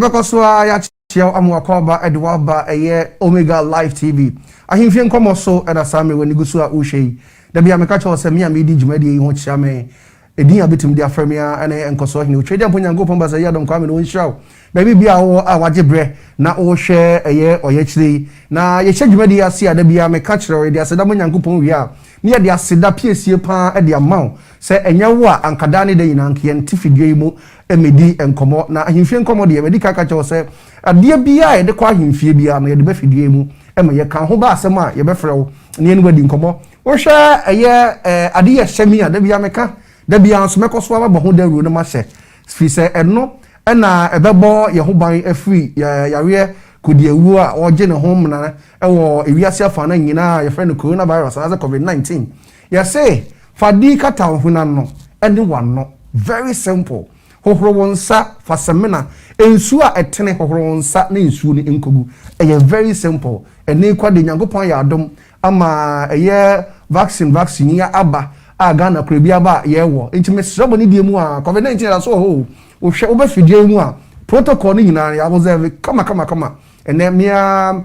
Bekoswa ya chia amwakoba edwaba eye Omega Live TV. Ahenfie Nkomo so edasame wani gusu a uhwei. Da bia meka cho se me amedi djumadi ho chia me edin abetim dia fremia ene enkoso hene utwedi amponyango pomba se yadom kwa me no nhiraw. Baby bia wo awaje bre na wo hwe eye oyechiri na ye hye djumadi ase ada bia meka kire dia se da monyango pon wi a ne ye dia se da piesie pa e dia maw se enya wo a ankada ne de yina anke ntifidwe mu emedi enkomo na Ahenfie Nkomo de emedi kaka cho se ade bia ye de kwa Ahenfie bia na ye de bafidwe mu eme ye kan ho ba asem a ye befrew ne enu wadi nkomo wo hwe eye ade ye hyemi a da bia meka da bia nso mekoso aba ho da ru no ma hye fi se eno na ebebo ye ho ban afri yare kodiewu a oje ne ho mna ewo ewiase afa na nyina ye friend coronavirus as COVID-19 ye say fadi kata huna no ene wano very simple hohoro wonsa fasemina ensu a etene hohoro wonsa na ensu ni enkogu eye very simple ene kwade nyankopon ya adom ama eye vaccine ya aba a Ghana krabia ba ye wo enti mesrebo ni die mu a COVID-19 la so ho wo hwe wo ba fidie mu a protocol ni nyina ya observe kama ene mia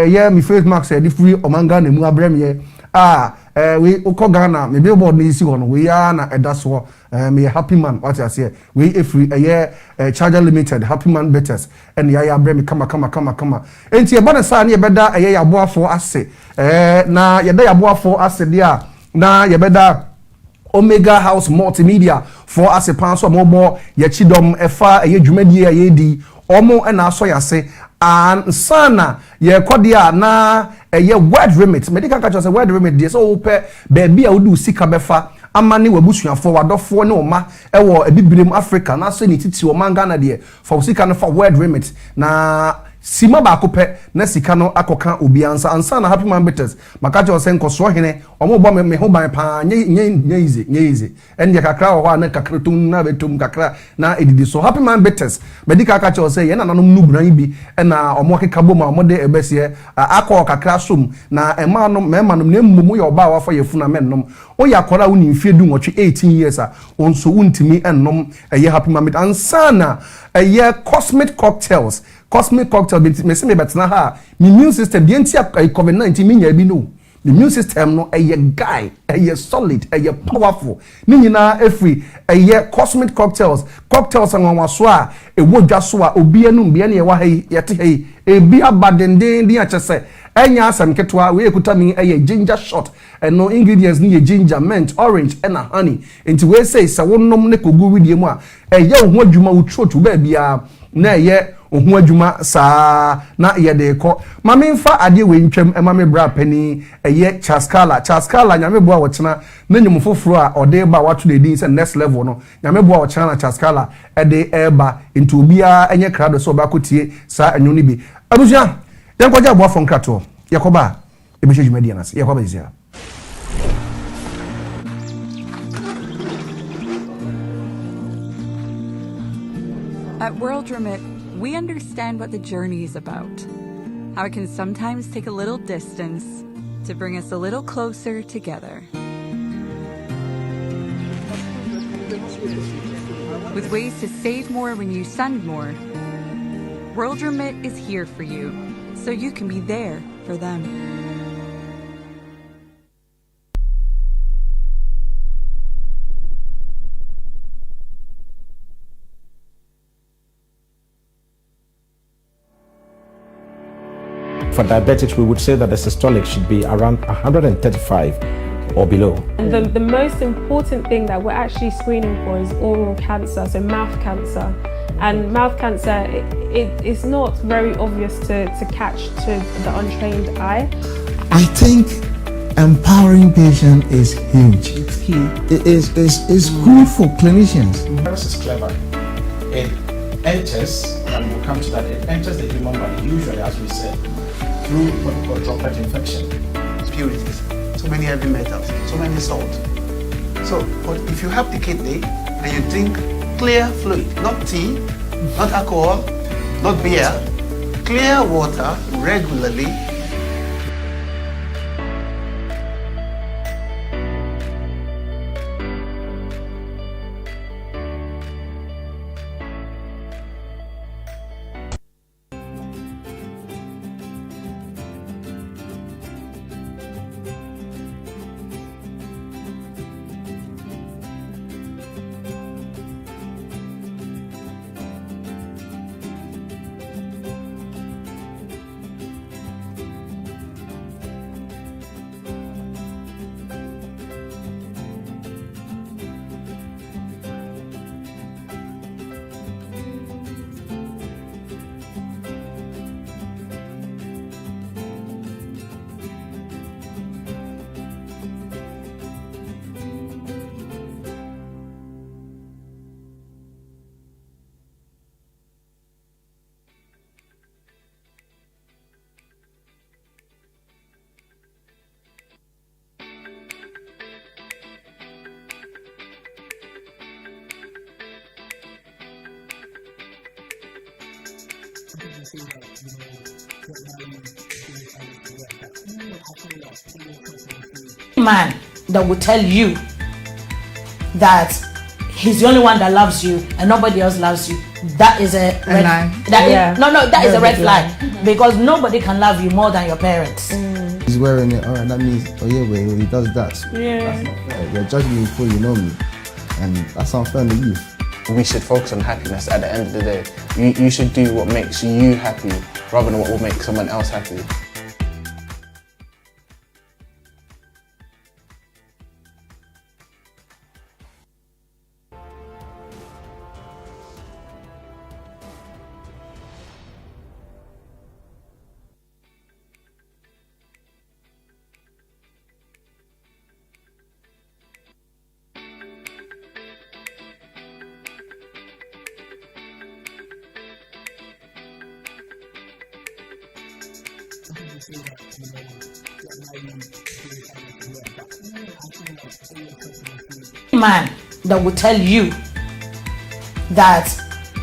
ye mi face mask e di free omanga na mu abrem ye we uko Ghana me billboard na isi hono we ya na edaso me happy man what I say we free charger limited happy man betters and ya abrem kama enti e ba na sa na ye beda ya boafo ase na ye da ya boafo ase dia na ye beda Omega House Multimedia for as a pan so mo ye chidom efa ye dwumadie ye di omo na so yase an sana ye kodia na ye word remit medical catch say word remit dey so pe baby a wudu sika befa amane wabusuafo wadofo ne oma ewo ebibirem Africa na so ni titi o manga na dey for sika no for word remit na sima ba akopɛ na sika no akoka obiansa ansa na happy man betters makaje ose nkoso hene omo bo me ho ban pa nye ende kakra ho na kakra tum na betum kakra na edidi so happy man betters medika kache ose ye na nanom nubran bi na omo keka bom a omo de ebesie akọ kakra som na ema no mema no nemu ye oba wa fa yefuna mennom o ya kora woni mfie du nwotwe 18 years a onso wuntimi ennom ye happy man bet ansa na ye cosmic cocktails me say me betna ha me immune system the anti COVID-19 me nya bi no the immune system no guy solid powerful ni nyina every cosmic cocktails anwa so a wodwa so a obi anum bia na ye wa hei yete hei ebi abadenden din achese enya asem ketwa we ekuta mi ginger shot no ingredients ni ginger mint orange and honey into we say se wonom ne kogu widie mu a ho adwuma utrotu ba bia na ohun adwuma saa na ye de ko mame mfa ade we ntwam mame bra pani chaskala nyame boa wo chena na nyum foforo a ode ba wato de din se next level no nyame boa wo chena na chaskala ede eba into obia enye krado so ba kotie saa anyo ni bi abusua yenkwaja boa fon krato yakoba ebe hwe dwumadi anase yakoba zia. At World Remit, we understand what the journey is about, how it can sometimes take a little distance to bring us a little closer together. With ways to save more when you send more, World Remit is here for you, so you can be there for them. For diabetics, we would say that the systolic should be around 135 or below. And the most important thing that we're actually screening for is oral cancer, so mouth cancer. And mouth cancer, it's not very obvious to catch to the untrained eye. I think empowering patients is huge. It's key. It's good for clinicians. The virus is clever. It enters, and we'll come to that, it enters the human body, usually, as we said, through what we call droplet infection. Impurities, so many heavy metals, so many salt. So, but if you have the kidney and you drink clear fluid, not tea, not alcohol, not beer, clear water regularly, Man that will tell you that he's the only one that loves you and nobody else loves you, that is a red flag. That is a red flag, because nobody can love you more than your parents. He's wearing it, alright, that means, oh yeah, well, he does that. Yeah. That's not fair. You're judging me before you know me, and that's unfair on the youth. We should focus on happiness at the end of the day. You should do what makes you happy rather than what will make someone else happy. Man that will tell you that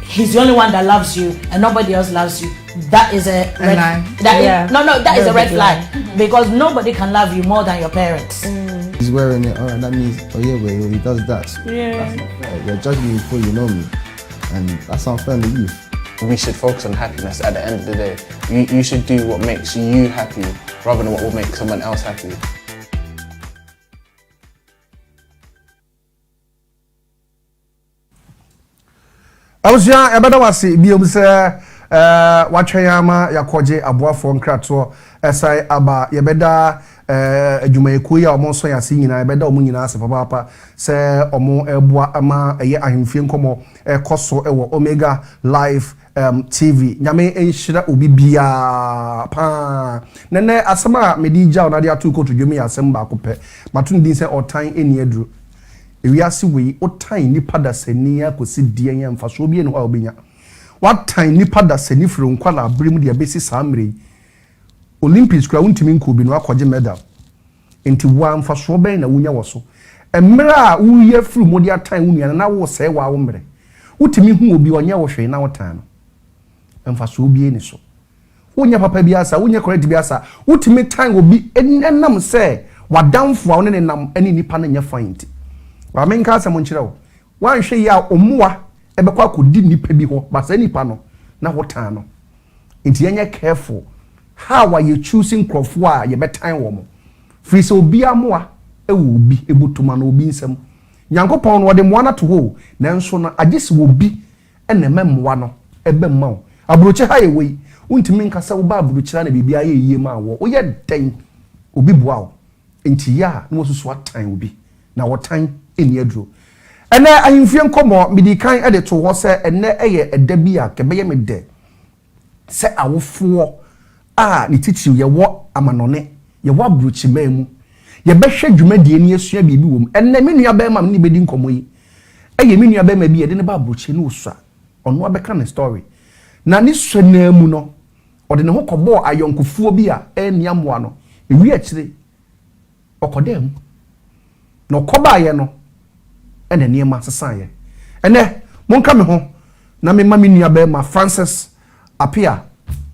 he's the only one that loves you and nobody else loves you, that is a red that is a red flag, because nobody can love you more than your parents. He's wearing it, alright, that means, oh yeah, well, he does that. Yeah. That's not fair. You're judging me before you know me, and that's unfair on the youth. We should focus on happiness at the end of the day. You should do what makes you happy rather than what will make someone else happy. I was young, I better was be able to say, Wachayama, Yakoje, Abuafo, Krato, Osei-Appiah, Yabeda, Jumaikuya, Omonso Yasina, Beda Omunina, Papa, say Omo Ebwa Ama, Ahenfie Nkomo, Koso, Omega Live TV. Nyame enshira obi bia pa. Nene asama medija onadia tu ko to dwemi asem ba ko pe. Matun din se otan eni edru. Ewiase wei otan nipa da sani akosi die nya mfaso obi enu ha obenya. Watan nipa da sani firi nkwala abrem de abesi samre. Olympics kura untimi nko bi no akwaje medal. Enti wa mfaso ben na wunya woso. Emra a wuye firi modi atan wunya na wo se wa wo mre. Utimi hu obi onye wo hwe na wotan no. Mfaso obi eni so. Wonya papa bi asa, wonya correct bi asa. Utimi tan obi enam se wadamfo a wone ne nam eni nipa na nya find. Wa menka asem nkyere wo. Wan hwe ya omoa ebekwa akodi nipa bi ho, ba sa nipa no na wotan no. Enti yenye careful how are you choosing crofo a ye betan wo mo. Free so obi amoa ewo obi ebotuma na obi nsem. Nyankopon no wode moa na to ho, nanso na agese wo obi ene memmoa no ebe mma wo. Abroche ha ye wei, untimi nkasa wo ba abroche na bibia ye yie ma wo. Wo ye den obi boa wo. Enti ya na wo susu atan obi. Na wotan eni aduro. Ene Ahenfie Nkomo medikan ede to ho se ene eye edabi a kebeye me de. Se awofo a ni titiw ye wo amanone, ye wo abroche mamu. Ye behwe dwumadie ni asua bibi wom. Ene me nua ba ma ni bedi nkomo yi. Eye me nua ba ma bi ye de ne ba abroche ni osua. Ono abeka na story. Na ni sonamu no ode ne ho kobo ayonkofuo bi a eniamoa no ewi akire okodam no koba ye no ene niema sesan ye ene monka me ho na me ma me nua ba ma Osei-Appiah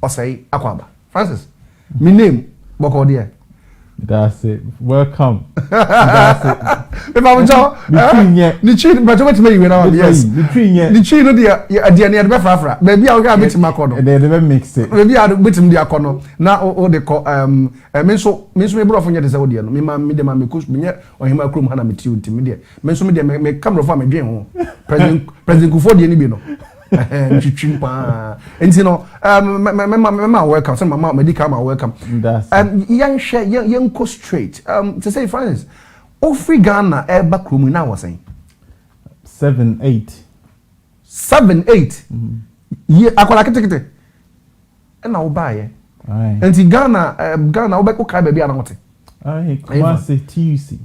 Osei-Appiah Francis me name boko there. That's it. Welcome. That's it. If I'm so, the chin, but what me you know? Yes, the chin, no dear, dear near the Bafra. Maybe I'll get bit my corner. They never mix it. Maybe I'll bit him the corner. Now, all they call Miss me brought from your Saudi, me ma me the mammy kush me or him a crew hana me to intimidate. Miss me me come from a dream. President Kufo the Nibino. And you know, my welcome. Some my medical welcome. Young share young co straight. To say Francis, free Ghana air back room now was saying 7-8. 7-8. Yeah, I call it. And I'll buy it. And Ghana, I'll back okay, baby. I don't want it. I want to say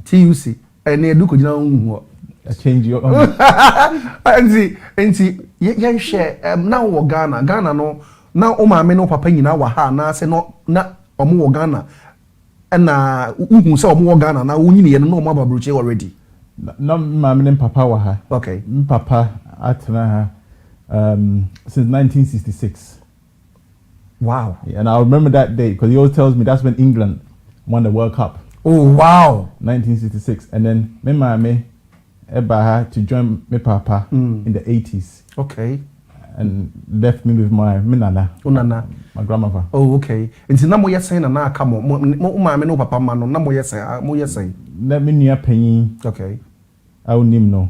TUC. And they do you know. I change your and see yen share now wo Ghana no now o ma me no papa nyina wa ha na se no na omo wo Ghana na uhu se omo wo Ghana na wonyi ne no omo ababroche already no ma me papa wa ha. Okay, papa atena ha since 1966. Wow. Yeah, and I remember that day because he always tells me that's when England won the World Cup. Oh wow. 1966, and then me mama Eba to join me papa in the 80s. Okay. And left me with my nana. Unana. My grandmother. Oh okay. Nti na mo yesa na na aka mo mama no papa ma no na mo yesa Let me nua panyin. Okay. I will name no.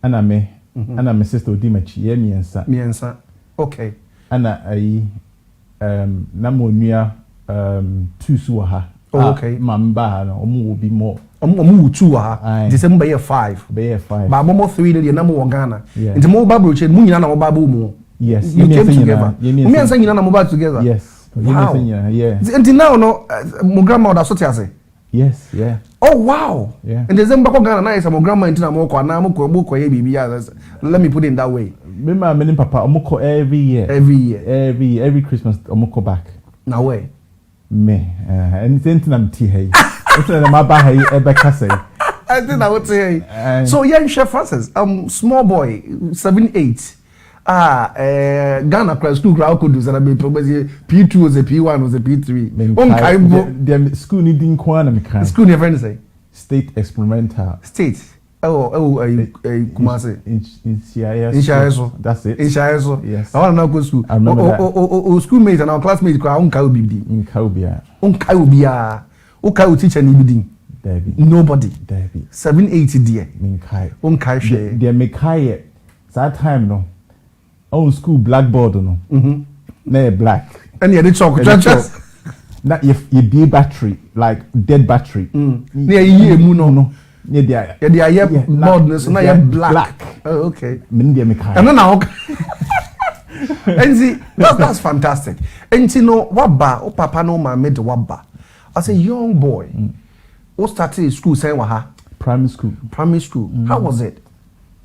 Ana me. Ana my sister Odimachi ye miensa. Okay. Ana na mo nua two su ha. Oh, okay. Mamba no omo will be more. Omo two ha. December year 5. Year 5. Ba mo 3 na na mo Ghana. Yeah. Nti mo ba broche mu nyina na mo ba mo. Yes. You came together. You say nyina na mo ba together. Yes. Wow. Yeah. Nti now no mo grandma da so te ase. Yes, yeah. Oh wow. Yeah. And December ko Ghana na is my grandma nti na mo ko na mo ko ye bibi ya. Let me put it in that way. Me ma me papa omo ko every year. Every Christmas omo ko back. Na way. Me and it's I'm tea hey. It's my ba hey Ebeka say. I think I would say. So young Chef Francis, small boy, 7-8. Ghana class school crowd could do that. P2 was a P1 was a P3. The school needing kwana me school never friend say. State experimental. State. Kumasi. In CIS. That's it. In CIS. Yes. I want to know go school. I remember that. Schoolmates and our classmates crowd unkawbidi. Unkawbia. Ukawu teacher nibidi. Debbie. Nobody. Debbie. 780 dear. Minkai. Unkai share. Dear Mekai. That time no. Own school blackboard no. Na black. And the chalk. Na you be battery like dead battery. Near ye no. Yeah, boardness na you black. Oh, okay. And then now. And see, that's fantastic. And you know, waba, papa no ma made waba. As a young boy, who started school saying waha? Primary school. How was it?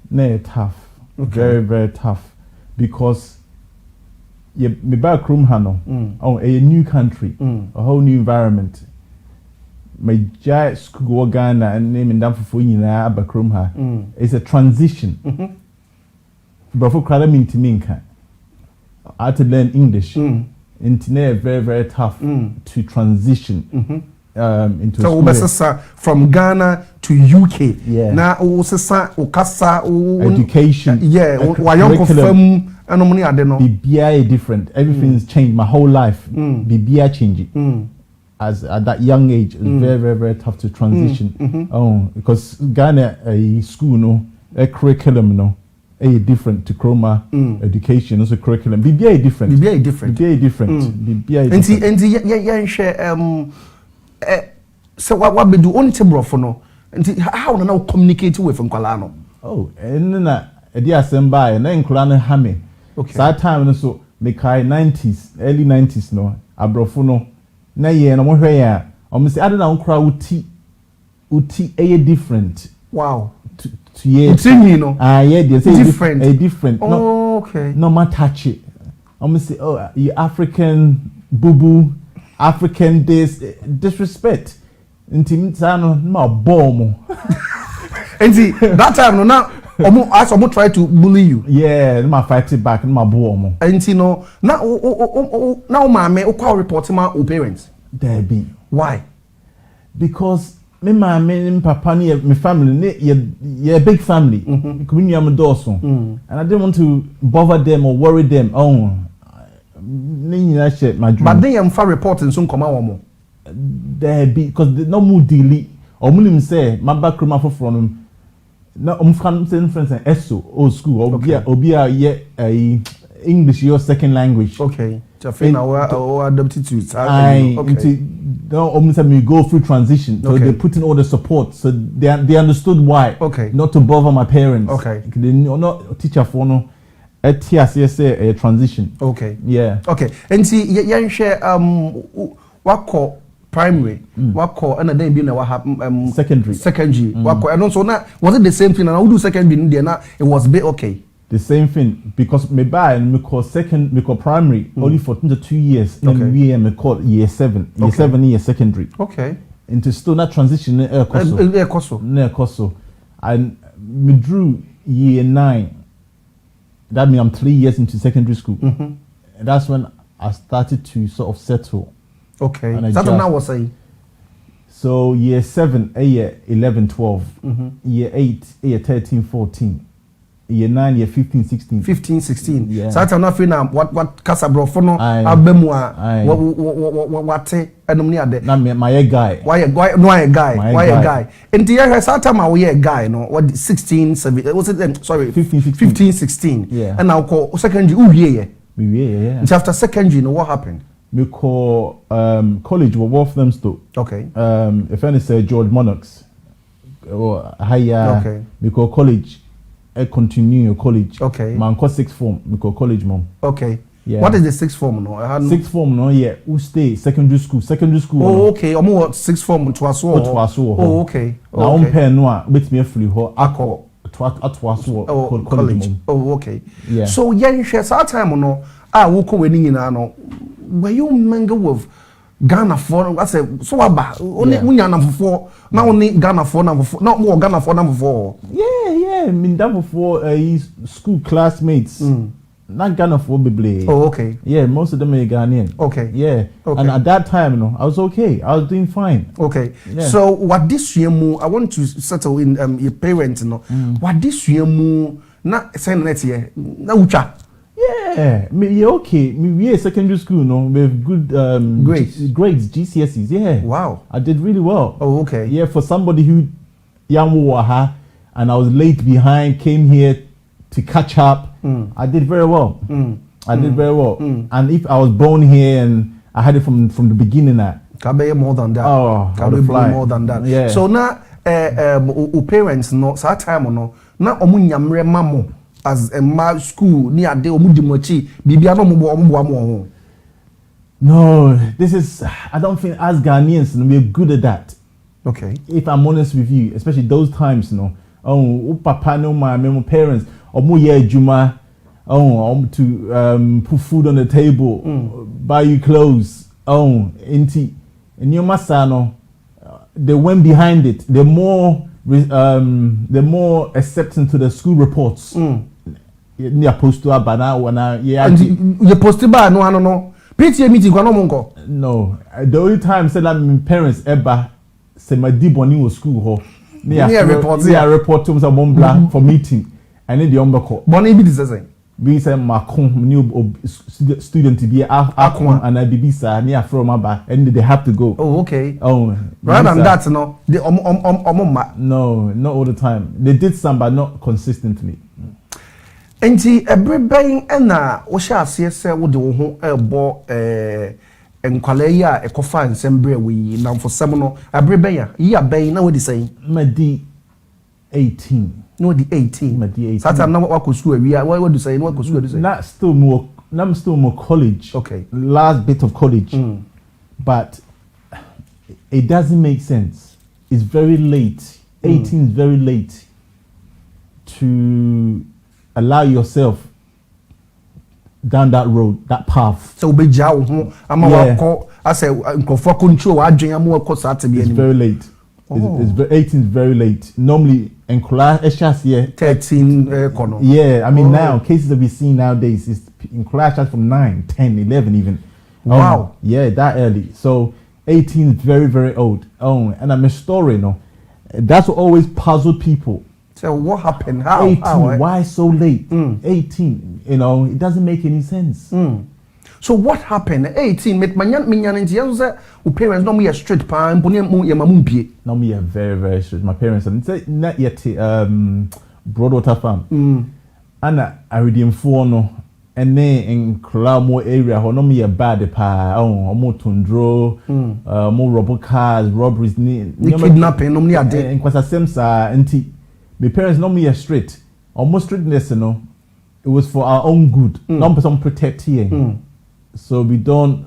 No, tough. Okay. Very, very tough. Because me back room hano. Oh, a new country, a whole new environment. My giant school Ghana and naming down for na back room ha. It's a transition. But for Kradamin Timinka, I had to learn English. It's very, very tough to transition into so from Ghana to UK. Yeah. Now ukasa education. Yeah. Curriculum. Curriculum. Different. Everything's changed. My whole life. BBI changing. As at that young age, it's very, very, very tough to transition. Because Ghana a school no, a curriculum no. Different to Chroma education, also curriculum. BBI different. And share so what we do only table for no. And how now communicate with Nkwalano? Oh, and then a assemble and then Nkwalano hame. Okay. So that time so make 90s, early 90s no. Abrofuno. Na ye no mo hwe ya. Say I don't know Nkwa uti different. Wow. To yeah, no? Yeah, they say different. Different. Oh, no, okay. No matter touch it. I'm gonna say, oh, you African boo, African disrespect. Intimidano, no bomb. And see that time no now. Omo try to bully you. Yeah, my fight it back, my bomb. And you know now, now, mama, who call report my parents? There be. Why? Because me and papa my family a big family. And I didn't want to bother them or worry them. But they am far reporting soon come out. There be because no more delete or Mulim say my back room from them. No friends and ESO old school or be a English your second language. Okay. Or adopted to okay. No, almost we go through transition, so they're putting all the support, so they understood why. Okay. Not to bother my parents. Okay. They not teacher for no. A transition. Okay. Yeah. Okay. And see, you share what call primary, what call and then be what happened secondary. What call and also now was it the same thing? And I would do secondary there now. It was a bit okay. The same thing because me buy and me call second, me call primary only for 2 years. Okay. And we me call year 7, year 7 year secondary. Okay. Into still not transition near Koso. And me drew year 9. That means I'm 3 years into secondary school. And that's when I started to sort of settle. Okay. And That's what I was saying. So year 7, year 11, 12. Year 8, year 13, 14. Year 9, year 15, 16. 15, 16. Yeah. So I'm not feeling what Casabro no Abemua what and na my guy. Why a guy? And the year Satam a guy no what 16, 17 was it sorry 15, 16. Yeah. And now call secondary yeah. Yeah. And after secondary, you know what happened? We call college were both of them still. Okay. If any say George Monarchs or higher. Okay. We call college. I continue your college. Okay. Man, call sixth form. We call college, mom. Okay. Yeah. What is the sixth form? No, sixth form, no. Yeah. Who stay secondary school? Secondary school. Oh, okay. Omo sixth form to us. Oh, okay. Now on pen no. Bet me free ho. Ako to college. Oh, okay. Yeah. So yeah, share time no. We ko we ni na no. Were you mingle with Ghana for? I say so aba. Only munya na for. Now only Ghana for na for. Not more Ghana for na for. Yeah. I mean that for school classmates. Not Ghana for Bible. Oh, okay. Yeah, most of them are Ghanaian. Okay. Yeah. Okay. And at that time, you know, I was okay. I was doing fine. Okay. Yeah. So what this year I want to settle in your parents, you know. What this year na send next year na ucha. Yeah, me okay. Me secondary school, no, with good grades, GCSEs. Yeah. Wow. I did really well. Oh, okay. Yeah, for somebody who yamuwaha and I was late behind, came here to catch up. I did very well. I did very well. And if I was born here and I had it from the beginning, Kabe more than that. Oh, Kabe more than that. Yeah. So now, parents no, so time no, na omu nyamre mamo as a ma school ni ade omu dimochi bibia no mo. No, this is, I don't think as Ghanaians we're good at that. Okay. If I'm honest with you, especially those times, you know, papa no my parents, juma, to put food on the table, buy you clothes, inti, and your masano, they went behind it. They're more accepting to the school reports. You're supposed to have banana, yeah. And you're supposed to buy no. PTA meeting no, the only time said that my parents ever said my deep one was school ho. Report to Mr. Montblanc for meeting. And then the umber Bonnie be the same. We say Macron new student to be Akon and I be sir near from my back and they have to go. Oh, okay. Oh, rather than that, no, the no, not all the time. They did some, but not consistently. Enti everybody na wo sha ase se wo de wo ho ebo enkwale ya ekofa nsembre we na for sem no everybody yi aben na wo di say ma di 18 no di 18 ma di 18 sata na wa kosu awia what do say no wa kosu do say not still more college. Okay, last bit of college. But it doesn't make sense. It's very late. 18 is very late to allow yourself down that road, that path. So be jaw ho ama wa ko ase nkofo control adwen ama ko sa te be It's very late. It's 18 is very late. Normally in class 13 kono. Yeah, I mean now cases that we see nowadays is in class from 9, 10, 11 even. Wow. Yeah, that early. So 18 is very, very old. And I'm a story, no. That's what always puzzled people. So what happened? How? 18, why so late? 18, you know, it doesn't make any sense. So what happened? 18, met manyan nti yanzo u parents no me straight pa mpone mu ye mamumpie. No me very, very straight. My parents and not yet Broadwater farm. And I read him for no and then in Kramo area no me bad pa more tundro more robber cars, robberies kidnapping no me ade. And kwasa semsa nti my parents know me straight. Almost straightness, you know. It was for our own good. Not some protect here. So we don't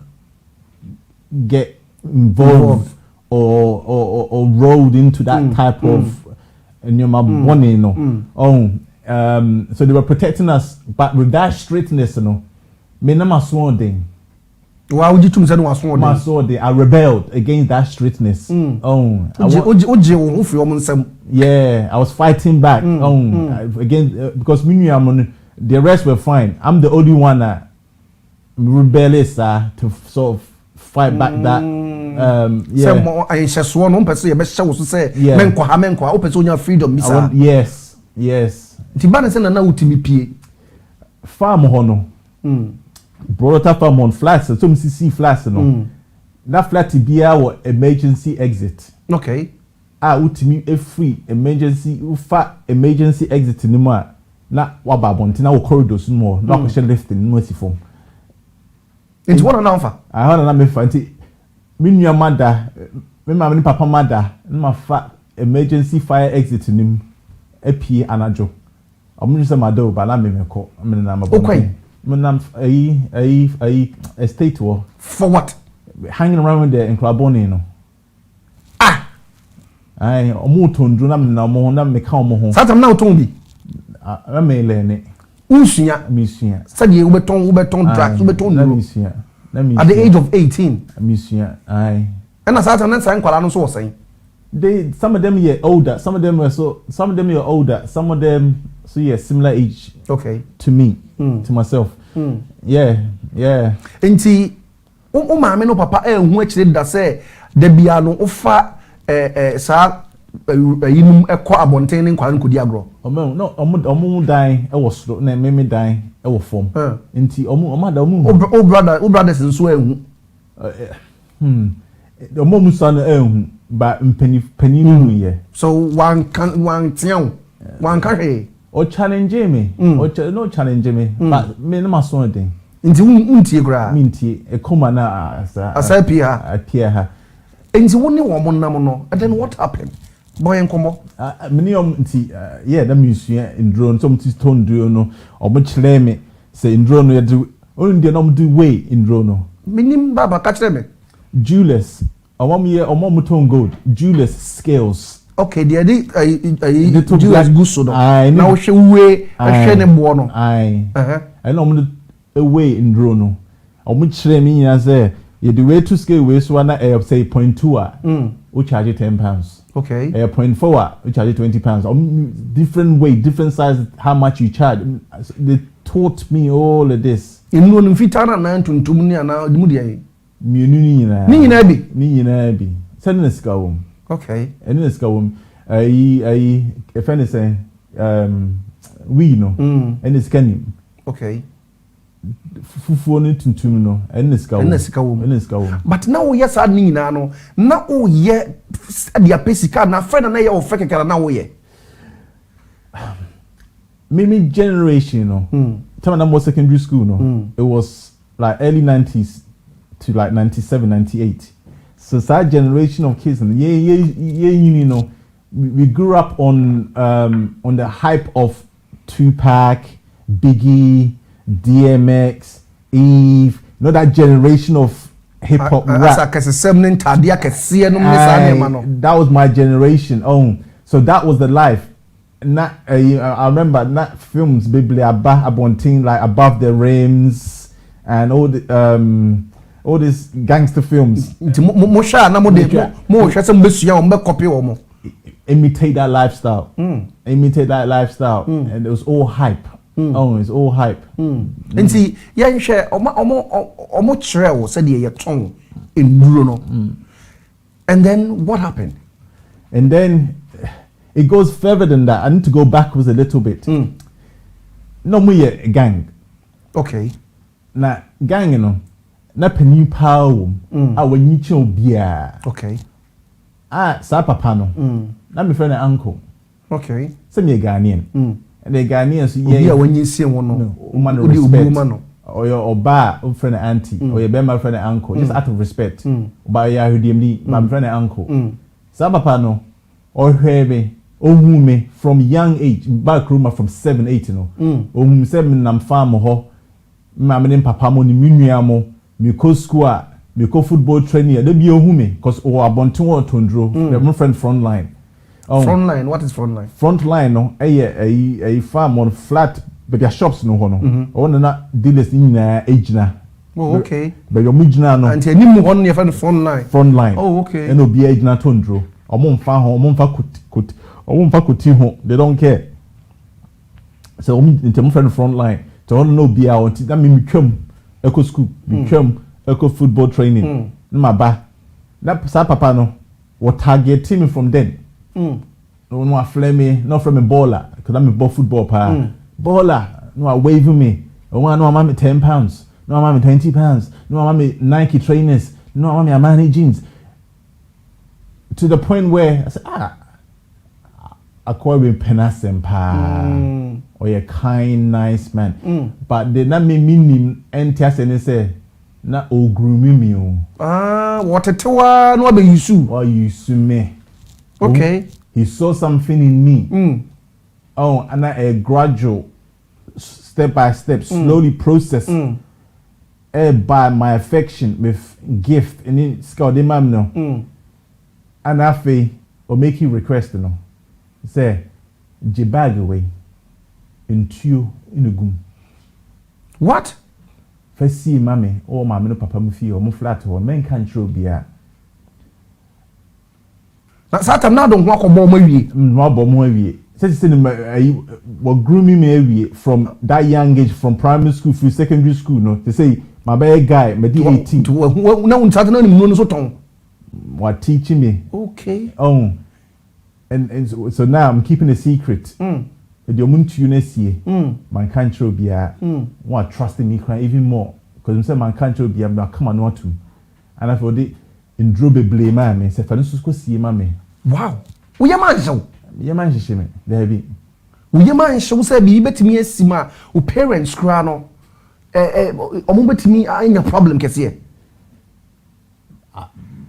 get involved or rolled into that type of money, you know. So they were protecting us, but with that straightness, you know, me na sworn thing. Why would you tell me that was sworn? I rebelled against that straightness. Yeah, I was fighting back against because the rest were fine. I'm the only one that rebellious to sort of fight back that say more I so no person you be show so say menkwa o person nya freedom misa yes ti ba na say na utimi pie farm ho no brought up farm on flats so me see flats no that flat bia wo emergency exit okay utimi a free emergency ufa emergency exit ni mu a na waba bonti na wo corridors no na ko she lift ni no si form into what na fa I had na me fa nti me nua mada me ma me papa mada na fa emergency fire exit ni mu apie anajo omu se mada o ba na me meko me na ma okay me na ai estate wo for what hanging around there in Klaboni no ai omu tondru na me na mo na me ka omo ho satam na oton bi na me lene usunya misuya said we beton drugs we beton na misuya at the age of 18 misuya ai and as satam na san kwala no so say they some of them are older some of them are older some of them so similar age okay to me to myself yeah enti o maame no papa hu akire da say da bia no ofa sa yinum ekọ abonten ne kwala nkodi agro omo dan e wo soro na meme dan e wo fom enti omo da brothers nso ehu omo musa na ehu ba mpani nu ye so one tian one carry o challenge me no challenge me but me na maso den nti untie gra me ntie e koma na Osei-Appiah ha nti woni wo monam no and then what happened boy Nkomo mini nti na musua ndro nso mti stone do no omo kire me say ndro no ye do only no do way ndro no minim baba ka kire me Julius omo ton gold Julius scales okay they did Julius guso do na wo hwe we ahwe ne bo no I know away in ndro no omo kire me nya say you the way to scale we so na say 0.2 we charge £10 okay 0.4 we charge £20 different weight different size how much you charge they taught me all of this in no fitana na tuntum ni ana dimu de mienu ni nyina bi send the scowl okay and the scowl if anything we know and it's canim okay fufuo ni tuntum no and the scowl but now yes ad ni nyina no na o ye dia pesika na friend na ye o fekekara na o ye maybe generation no time I was secondary school no it was like early 90s to like 97 98 so that generation of kids and you know we grew up on the hype of Tupac, Biggie, DMX, Eve, you know that generation of hip hop rap. That was my generation. So that was the life. Not I remember not films baby abonting like Above the Rims and all these gangster films. Imitate that lifestyle. Imitate that lifestyle. And it was all hype. It's all hype. And see, yeah, share omo chere said ye ton in Bruno. And then what happened? And then it goes further than that. I need to go backwards a little bit. No me a gang. Okay. Na gang no. Na penny power. When you chill beer. Okay. Sa papa no. Na me friend and uncle. Okay. Say me a Ghanaian. And the Ghanaians when you see one no respect. Or your ba friend and auntie or your bema friend and uncle just out of respect. By ya HDMD my friend and uncle. Sa papa no or heavy or me from young age back room from 7 8 no. O say me nam farm ho. Ma me papa mo ni minua mo me ko school me ko football training dey be ohume cause o abonten o tondro my friend front line. Front line, what is front line? Front line no a farm on flat but their shops no no. O na dealers ni na ejina. Oh okay. But your mujina no. And any mo on your front line. Front line. Oh okay. And obi ejina tondro. Omo mfa ho, omo mfa kuti ho. They don't care. So omo into my friend front line. So no be out that me twam eco school, eco football training. My ba. That papa no. What target me from then? No, I flame me, not from a baller, because I'm a ball football player. Baller, no, I wave me. No, I'm 10 pounds. No, I'm 20 pounds. No, I'm Nike trainers. No, I'm Armani jeans. To the point where I said, I call him Penasem pa, or a kind, nice man. But they not me mean enter and say, na o grooming me. What a tour, no be you. Or you sue me. Okay. He saw something in me. Oh, and a gradual, step by step, slowly process. By my affection with gift and in Scotty Mam no. And I feel or make you request no. Say, Jibag away into you in a goom. What? First see mammy or mammy no papa mufi or mu flat or men can't show beer. That's how I'm now don't walk on more maybe. Says what grooming me from that young age, from primary school through secondary school. No, they say my bad guy, my D18. No one started on so tongue. What teaching me? Okay. Oh, and so now I'm keeping a secret. The Omuntu Unesie, my country will be what trusting me cry even more because I'm saying my country will be come on what to, and I thought it in Drobe blame me. Say for instance, go see mammy. Wow. We are man show. Yeah, man, she me. There be. We are man show say be bet me sima. U parents cry no. Omo bet me ain't a problem kesi.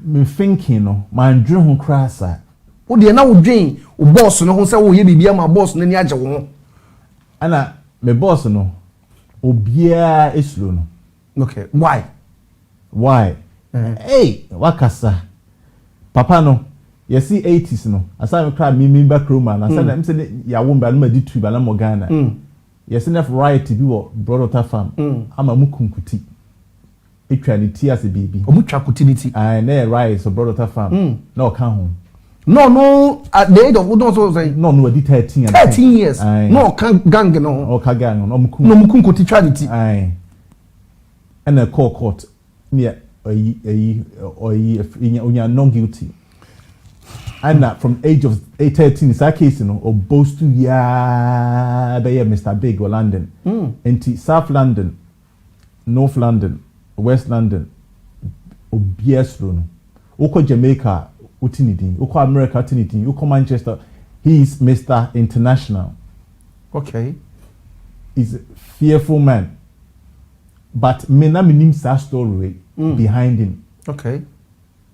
Me thinking no, my dream who cry sir. O de na wo dwen o boss no ho say wo ye bibia ma boss no ni age wo. Ana me boss no obia eslo no. Okay, why? Hey, wakasa. Papa no, you see 80s no. Asa me cry me back room and asa them say ya wo mba no ma di tu ba na mo Ghana. You see enough right bi wo brother farm. Ama mu kunkuti. Etwa ni ti as a baby. Omu twa kutinity. Na right so brother farm. No kan home. No, at the age of don't so say. No, I did 13 years. No, can't gang no. Oh, gang no mukunko teacher. Aye. And a court near you're not guilty. And that from age of 13 is that case, you know, or boast to Mr. Big or London. Into South London, North London, West London, or Biesron, Oko Jamaica. Uko America Utinity, Uko Manchester, he's Mr. International. Okay. He's a fearful man. But me na me nim sa story behind him. Okay.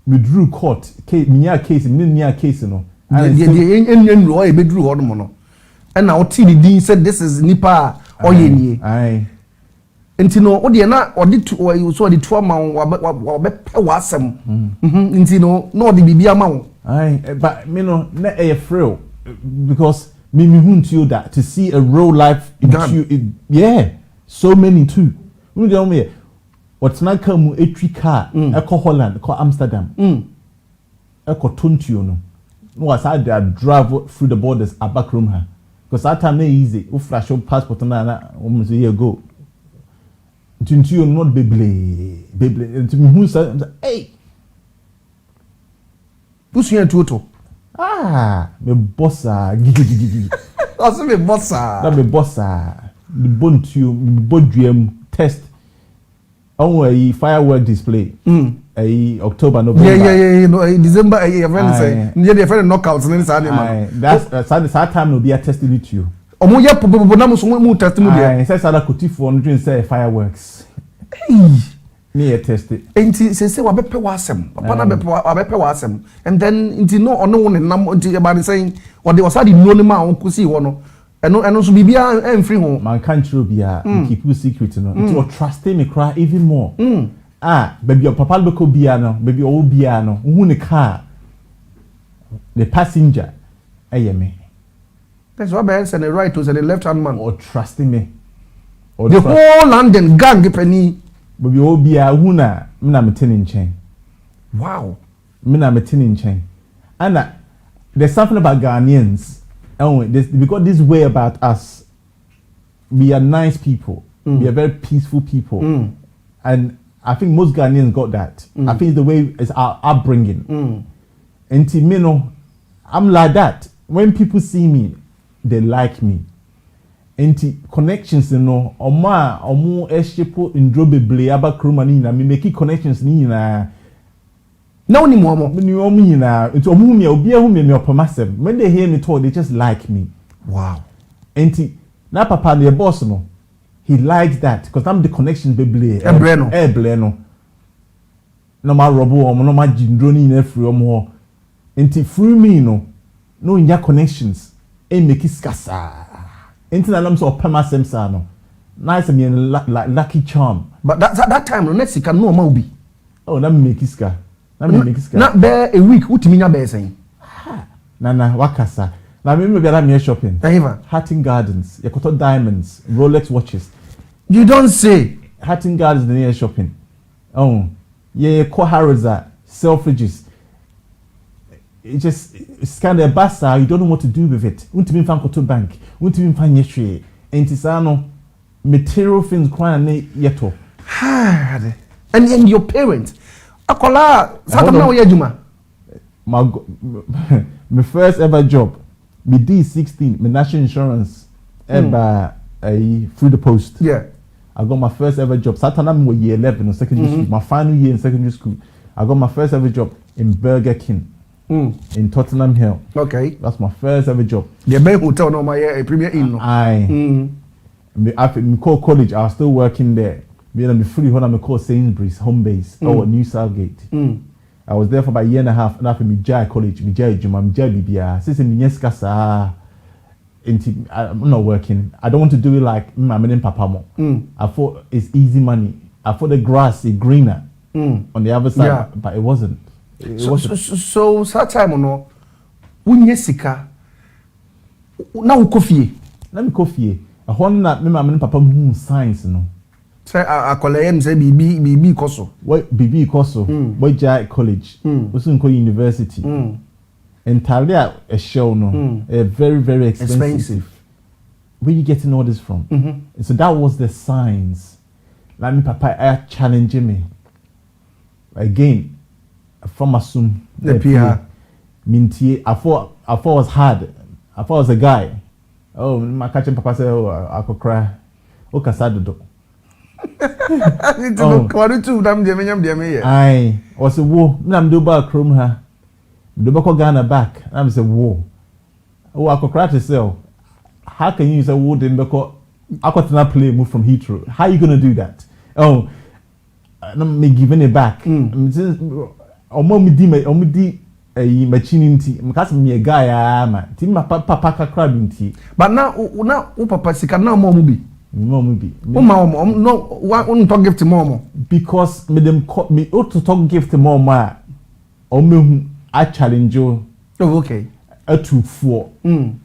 Me drew court, near case no. The be drew on mono. And now TDD said this is Nipa or Yeni. Aye. Intino odiana odi to or you saw the 2 man wasem. Intino no the bibia ma. Aye, but me no na e frail because me hunt you that to see a real life yeah, so many too. You know me what's not come etri car e ko Holland, ko Amsterdam. E ko tontuo no. No was I drive through the borders at back room her. Because that time not easy. You flash your passport na almost a year ago. Into you not Beyblade. Into me who said, hey, who's here to me bossa. That's me bossa. That me bossa. The bone to you, bone dream test. On a firework display. October, November. Yeah. No, December. Your friend say, your friend knockouts. That's that time will be a testing to you. Omo ya popo na mo testimony there. Say sada kotifo on dream say fireworks. Me a test it. Enti say wa bepe wasem. Papa na bepe wasem. And then enti no ono ne nam enti about saying or they was had no ne ma onko si wo no. Eno so bibia emfiri ho. Man can't true bia keep you secret no. Enti o trust me cry even more. Baby your papa beko bia no, baby o bia no. Hu ne car. The passenger me. That's what I said, the right was the left hand man. Or trusting me. Or the whole London gang penny. But we all be a huna, mina metin chain. Wow. Mina metin chain. And there's something about Ghanaians. We got this way about us. We are nice people. We are very peaceful people. And I think most Ghanaians got that. I think the way it's our upbringing. And to me, no, I'm like that. When people see me, they like me. And connections, you know, omo eshipo indrobe ble aba kromani na me make connections ni na. No ni mo ni omo na. It's omo me obi ahu me opomase. When they hear me talk, they just like me. Wow. And na papa the boss no. He likes that because I'm the connections be ble. No. No ma robo omo no ma jindro ni na free omo. And free me no nya connections. E make it skasa. Internet lam so pema semsa no. Nice me like lucky charm. But that time no next can no ma obi. Oh, na me make iska. Na be a week utimi nya be sen. Na wakasa. Na me be bia me shopping. Eva. Hatton Gardens, Yakoto Diamonds, Rolex watches. You don't say. Hatton Gardens near shopping. Oh. Yeah, Koharaza, Selfridges. It's kind of a bassa, you don't know what to do with it. Won't even find Koto Bank, won't even find Yeshe. And Tisano material things crying yeto. And your parents. Akola, Saturday Yajuma. My first ever job, me D16, my national insurance, ever through the post. Yeah. I got my first ever job. Saturday was year 11 in secondary school. My final year in secondary school. I got my first ever job in Burger King. In Tottenham Hill. Okay. That's my first ever job. The best hotel no my premier inn. After me call college, I was still working there. Me and me free when I call Sainsbury's home base or New Southgate. I was there for about a year and a half. And after me jai college, me jai Juma, me jai BBA. Since me nyeskasa, I'm not working. I don't want to do it like my and papa mo. I thought it's easy money. I thought the grass is greener on the other side, but it wasn't. So that time no wunye sika na ukofie na me kofie ahon na me mama ne papa mu science no say akole yem say bibi koso boy jai college Usunko University entirely a show no very very expensive. Where you getting all this from? So that was the science. Like me papa challenging me again. From Asum, the PR. Minty, I thought it was hard. I thought I was a guy. Oh, my catching papa said, oh, I could cry. Oh, Casado. I was a woo. I'm do back room her. Do back Ghana back. I'm say woo. Oh, I could cry to sell. How can you use a wood in because I could not play move from Heathrow? How are you gonna do that? Oh, I'm me giving it back. Omidi machinity because me a guy man ti ma papa kakra binti but now papa sika na mom bi no one talk gift mom because me them me to talk gift mom I challenge you. Oh, okay. A 2-4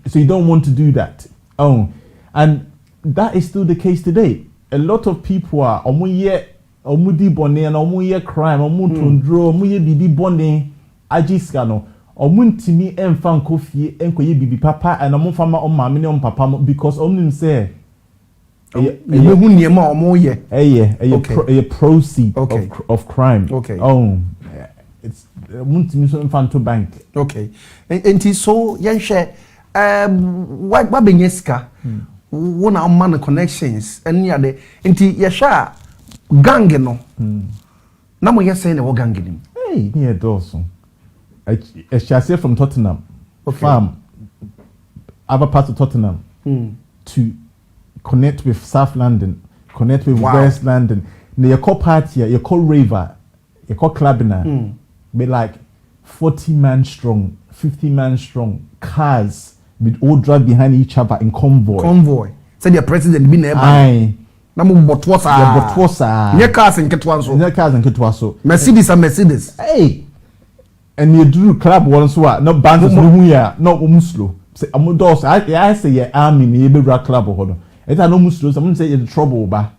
so you don't want to do that. And that is still the case today. A lot of people are omudi bonne and omuye crime omutundro omuye bibi bonne ajiska no omuntimi emfa nkofie enkoye bibi papa and omufama omame ne papa because omnim say ebehu niema omoye a proceed of crime. Okay. It's omuntimi so emfa to bank. Okay. Enti so yenhwe wa benyeska wona man connections and ya de enti yesha Găng no. Na mo yesi na wo Găng nim. Hey, near Dawson. A chassis from Tottenham. Okay. Farm. Other parts of Tottenham. To connect with South London, connect with West London. You call party, you call raver, you call clubbing. Be like 40-man strong, 50-man strong, cars with all drive behind each other in convoy. Say the president be nearby. Aye. Na mo botwosa. Nye cars nketwa so. Mercedes. Hey. And you do club one so no bands no hu ya, no muslo. Say amodos I say ya army me be bra club ho no. It no muslo, some say you trouble ba.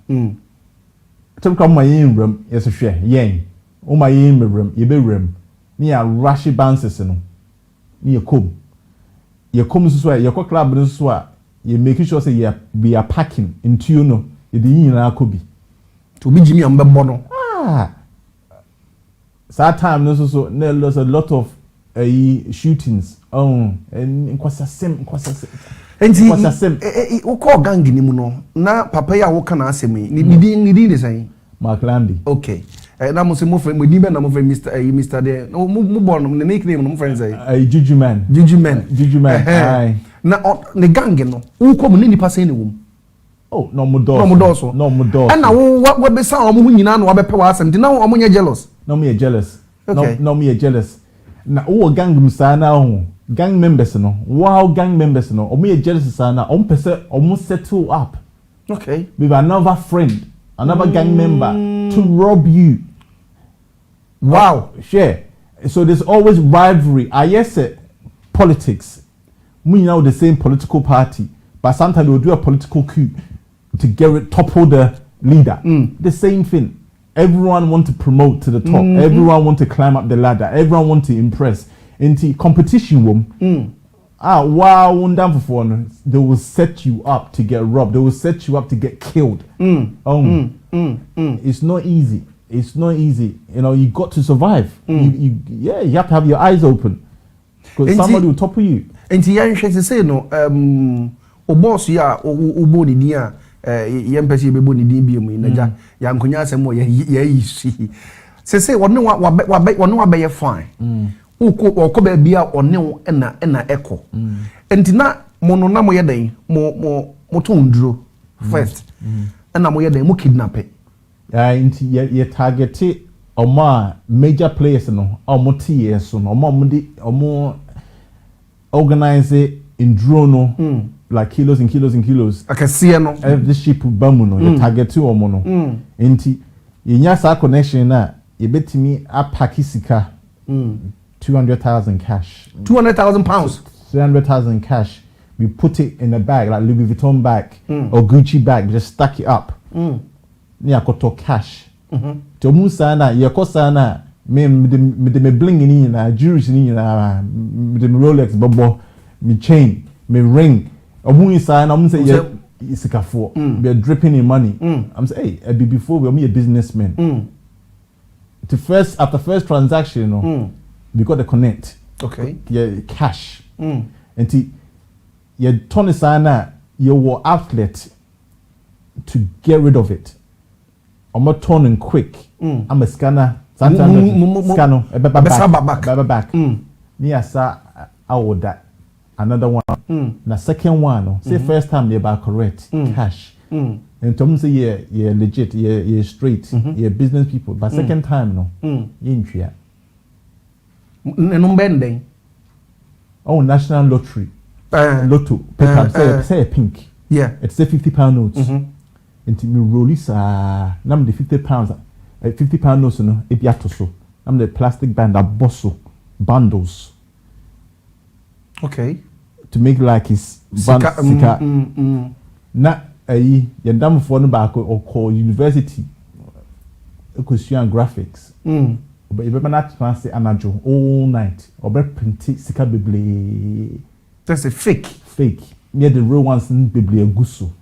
Tell come my in room, yes hwe, yen. O my in room, you be room. Me a rush bands no. Me come. You come so you call club no so you making sure say you be a packing into you know. You didn't could be to be Jimmy and Bono. That time there's a lot of shootings. And who call Găng in Muno? Na Papaya, what can I say me? Need the same. Mark Landy. Okay. And I'm also moving with Mr. There. No, move on. The nickname of friends. Juju man. Aye. Now, the Găng, who come in any passing. Oh, no more doors. And now, what be sound of Munina or Bepas and now I'm jealous. No, me jealous. Okay. No, me jealous. Now, Gang Sana, gang members, no. Wow, gang members, no. Or me jealous, Sana, almost settle up. Okay. With another friend, another gang member to rob you. Wow. Share. So there's always rivalry. I yes, politics. We know the same political party, but sometimes we'll do a political coup to topple the leader. The same thing. Everyone want to promote to the top. Everyone want to climb up the ladder. Everyone want to impress. Into competition room. Wow, they will set you up to get robbed. They will set you up to get killed. It's not easy. It's not easy. You know, you got to survive. You have to have your eyes open. Because somebody will topple you. And you say no, boss ya uboni dia yempesi bebo ni dimbi mu naja ya nkonya asem wo ya yisi say wonne wa be fine ukọ ba bia one na eko entina mono na mo yeden mo tonduro first na mo yeden mo kidnap inti ye target oma major players no omo tie so no omo organize in drone like kilos and kilos and kilos. I can see no. This ship bamu no. You target to omo no. Enti yenya sa connection na you bet me a pakisika 200,000 cash. 200,000 pounds. 300,000 cash. We put it in a bag like Louis Vuitton bag or Gucci bag. We just stack it up. Ni akoto cash. To musa na yakosa na me bling ni na jewelry ni na me Rolex bobo me chain me ring. Omu isa na omu say isikafo. We are dripping in money. I'm say hey, before we are a businessman. After first transaction, you know, we got the connect. Okay. Yeah, cash. And you turn sana your outlet to get rid of it. I'm not turning quick. I'm a scanner. Scanner. Back. Me asa I would that. Another one. Na second one. Say first time they buy correct cash. And Tom say yeah legit, yeah straight, yeah business people. But second time no, you ain't here. Oh, national lottery, lotto paper. Say a pink. Yeah, it's a £50 notes. And me release nam the £50, £50 notes no. It be so. I'm the plastic band that bosso bundles. Okay. To make like his sika. Na yendam for no back or call university. Equestrian graphics. But you better not fancy anajo all night. Or better print sika bibli. That's a fake. Yeah, the real ones in bibli gusu.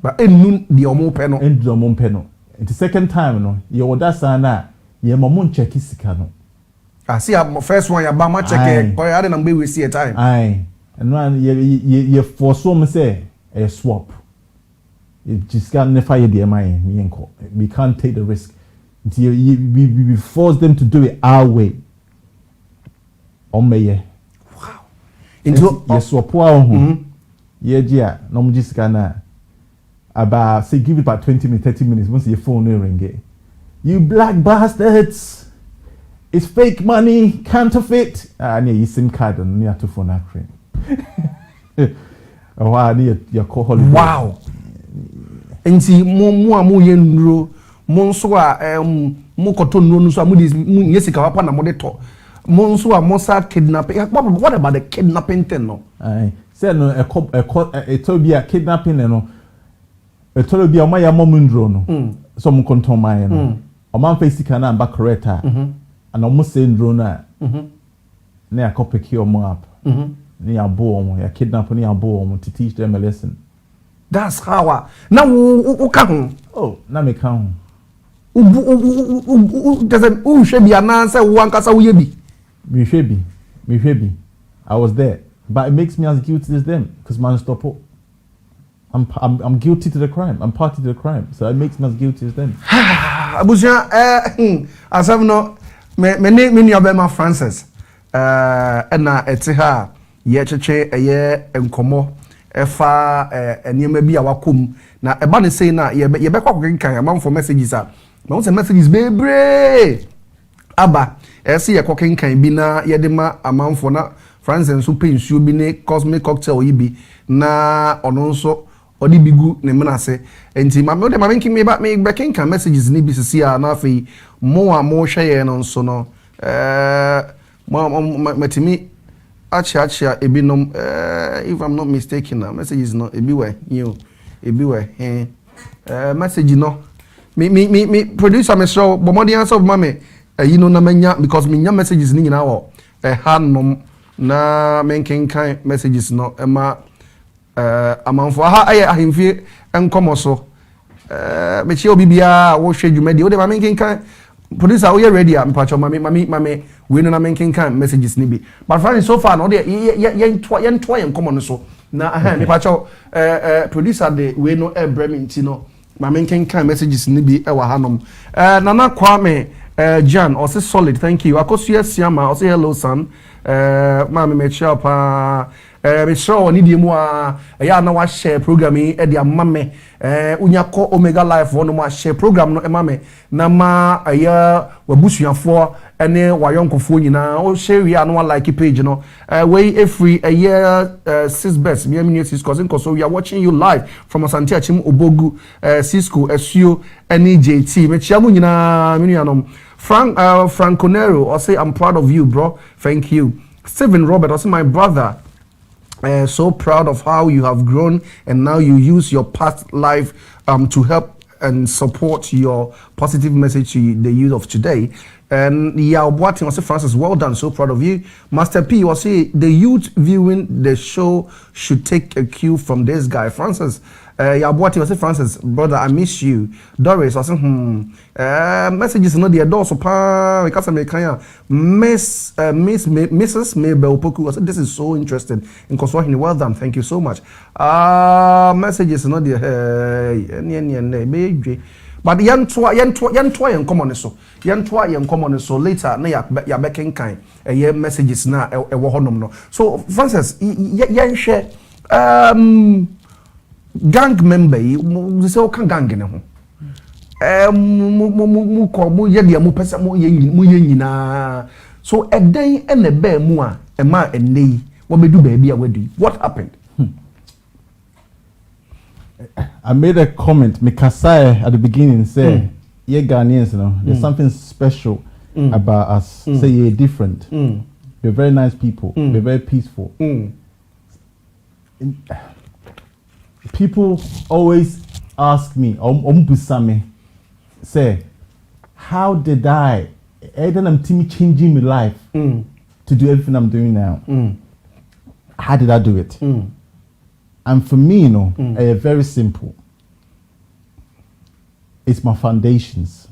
But en the omo peno. En the omo peno. The second time no, you order sana. Ye mamun check sika no. I see my first one. Ya ba ma check. Boy, I didn't be we see a time. Aye. And one ye for some say a swap. It just can't never we can't take the risk. We force them to do it our way. Wow. Into yes, swap. Yeah, no just gonna about say give it about 20 minutes, 30 minutes once your phone ring it. You black bastards! It's fake money, counterfeit. You SIM card and near to phone cream. Wow. Enti mo yendro mo nso a mo koto no so mo yesika wapa na mo de to mo nso a mo sa kidnapping. What about the kidnapping thing no? Aye. Say no e to be a kidnapping no. E to be o ma ya momundro no. So mo konton man no. O man face sika na ba correct and almost saying drone na ya copy o mo up. Ni abo ya kidnap ni abo to teach them a lesson. That's how now who can. Oh, na me can. hwe bi ananse wo ankasa wo ye bi. Me hwe bi. I was there, but it makes me as guilty as them because man stop up. I'm guilty to the crime. I'm party to the crime, so it makes me as guilty as them. Abuja asam no me nua Francis na etiha ye cheche eye Nkomo efa enema bi awakom na eba ne sei na ye be kwa kenkan amamfo messages a ma won messages bebre aba ese ye kwa kenkan bi na ye de ma amamfo na Francis so pensuo bi ne cosmic cocktail yi bi na ono nso odi bigu ne menase enti ma me de ma menki me ba me kenkan messages ni bi sisi a na afei mo a mo hwe ye no nso no matimi achia ebinom if I'm not mistaken na messages no ebiwe you ebiwe message no me producer me show bomodi answer ma me you know na manya because me nya messages ni nyina wo hanom na menkenkan messages no ema amanfo ha aye Ahenfie Nkomo so me chi obibia wo hwe dwumadi wo de ma menkenkan producer we ready am pacho mami we no na menkenkan messages ni bi but finally so far no de yen toa Nkomo no so na me pacho producer de we no ebrementi no ma menkenkan messages ni bi e wa hanom nana Kwame Jan also solid thank you akosu asiama also hello son mami me chapa me show ni die mu a ya na wa share program e de amame unyako Omega Life wono ma share program no emame na ma aya wabusuafo ene wayonkofo nyina o share wi anu like page no we every a year 6 best me amini Cisco so we are watching you live from Asante Achim Obogu Cisco Esuo ene JT me chiamu nyina minu anom Franconero or say I'm proud of you bro thank you Steven Robert or say my brother so proud of how you have grown and now you use your past life to help and support your positive message to the youth of today. And what was Francis, well done, so proud of you. Master P was say the youth viewing the show should take a cue from this guy. Francis, what was Francis, brother, I miss you. Doris was messages no the door so pa because Mrs. Mabel Poku was this is so interesting in Koswahili. Well done, thank you so much. Messages no the but yan twa Nkomo so Nkomo so later na ya bekenkan messages na e wo honom no so Francis yan share gang member you say o kan gang ne ho mu ko mu ye dia mu pesa mu ye nyina so eden ene ba mu a e ma enei wo bedu ba bia wadu what happened? I made a comment, Mikasai at the beginning said, yeah, Ghanaians, you know, there's something special about us. Say you're different. You're very nice people. You're very peaceful. People always ask me, say, how did I changing my life to do everything I'm doing now? How did I do it? And for me, you know, very simple. It's my foundations.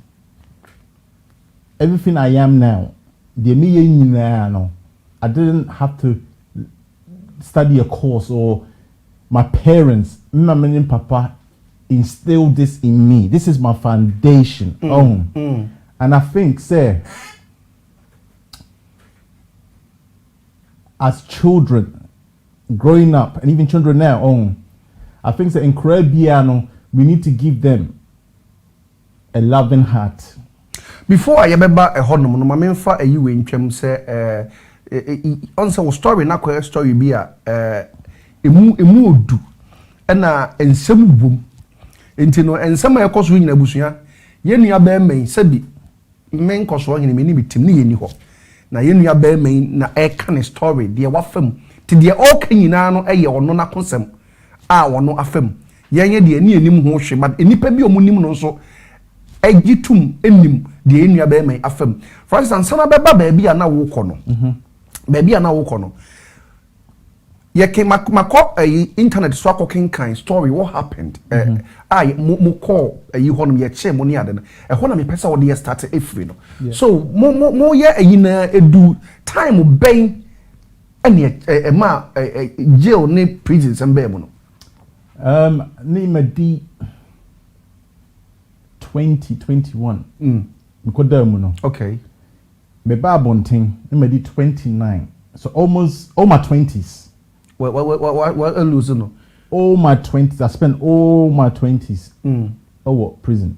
Everything I am now, I didn't have to study a course or my parents, Mama and Papa, instilled this in me. This is my foundation. And I think, say, as children, growing up, and even children now, I think that in Caribbean, we need to give them a loving heart. Before I remember a honor, my main fa a you in Chem say, answer story, na kwa story be emu do, and some boom, intino, and some of course win a bushia, yen ya bear main, sabi, main cost one in many bitini any ho. Na yen ya bear main, na a can story, dear waffem. Ti de all kan nyina no eye ono na konsem a wono afam yenye de ani anim ho hwe but enipa bi omunim no so agitum enim de enua ba mai afam for instance sana beba ba bia na wo kɔ no ba bia na wo kɔ no ye came mako internet so akokin kind story what happened mo call you honum ye che mo ni ade e ho na me pesa wo de start every no so mo ye na edu time ben ene ma jail ne prison sembe mo no ni madi 2021 me ko da mu no okay me ba bonten ni madi 29 so almost all my 20s. What losing no? All my 20s, I spent all my 20s prison.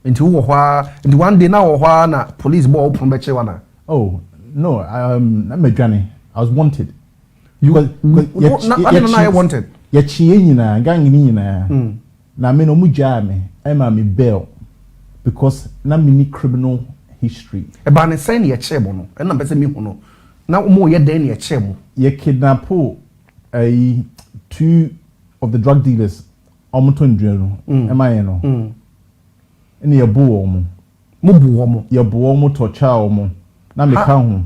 Into one day now na police ball open beche wana. Oh no, I'm a journey. I was wanted. I don't know I wanted. Ya chie nyina, gang nyina. Na me no muja me, ema me bail because na me ni criminal history. E ba ne say na ye che mo no. E na be say me hu no. Na mo ye den ye che mo. Ye kidnap 2 of the drug dealers. Omoto ndwenu. Ema ye no. Ene ye bu omo. Mo bu omo. Ye bu omo torture omo. Na me ka ho.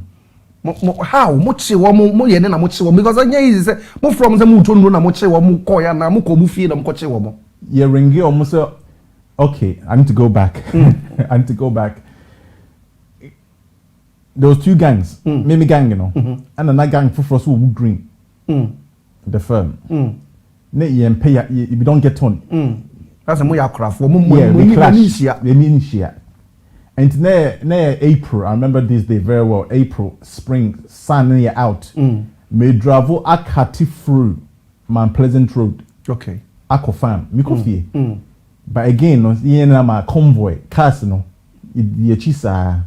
How mo che wo mo ye na mo che wo because anya easy say mo from say mo to ndo na mo che wo mo ko ya na mo ko mu fie na mo ko che wo mo. Ye ringi omo say okay, I need to go back. I need to go back. There was 2 gangs, maybe gang, you know, and another gang for us who green. The firm. You pay if you don't get on. That's a more craft. We clash. And near April, I remember this day very well. April, spring, sun near out. Me dravo akati through Mount Pleasant Road. Okay. Ako farm, me coffee. But again, no, na my convoy, cars no, ye chisa.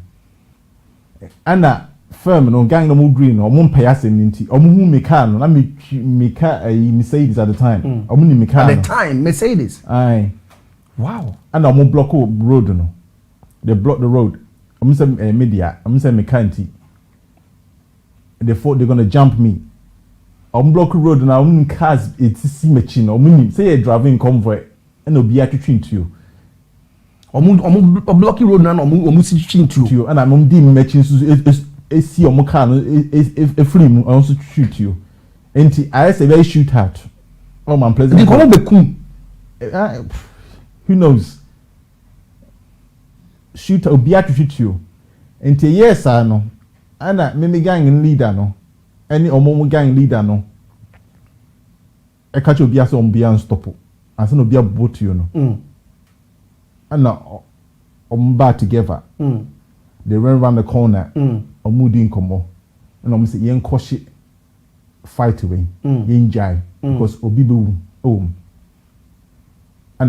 Ana firm no gang no more green or mon pay asem nti omo hu me car no na me car Mercedes at the time omo ni me car at the time Mercedes aye wow and omo block road no they block the road omo say media omo say me car nti they thought they're going to jump me omo block road na omo cars it's machine omo ni say you driving convoy and obi atwitwi ntuo omo blocky road na omo si chintu you and I'm di machine so see omo car no e free mu also shoot you enti I say very shoot out oh man pleasant the come be cool who knows shoot obi at shoot you enti yes no ana me gang leader no any omo gang leader no e catch obi aso omo bia stop asa no bia boat you no and back together. They ran around the corner. Ahenfie Nkomo. And I'm saying, yen koshi fight away. Yen jai because obibu and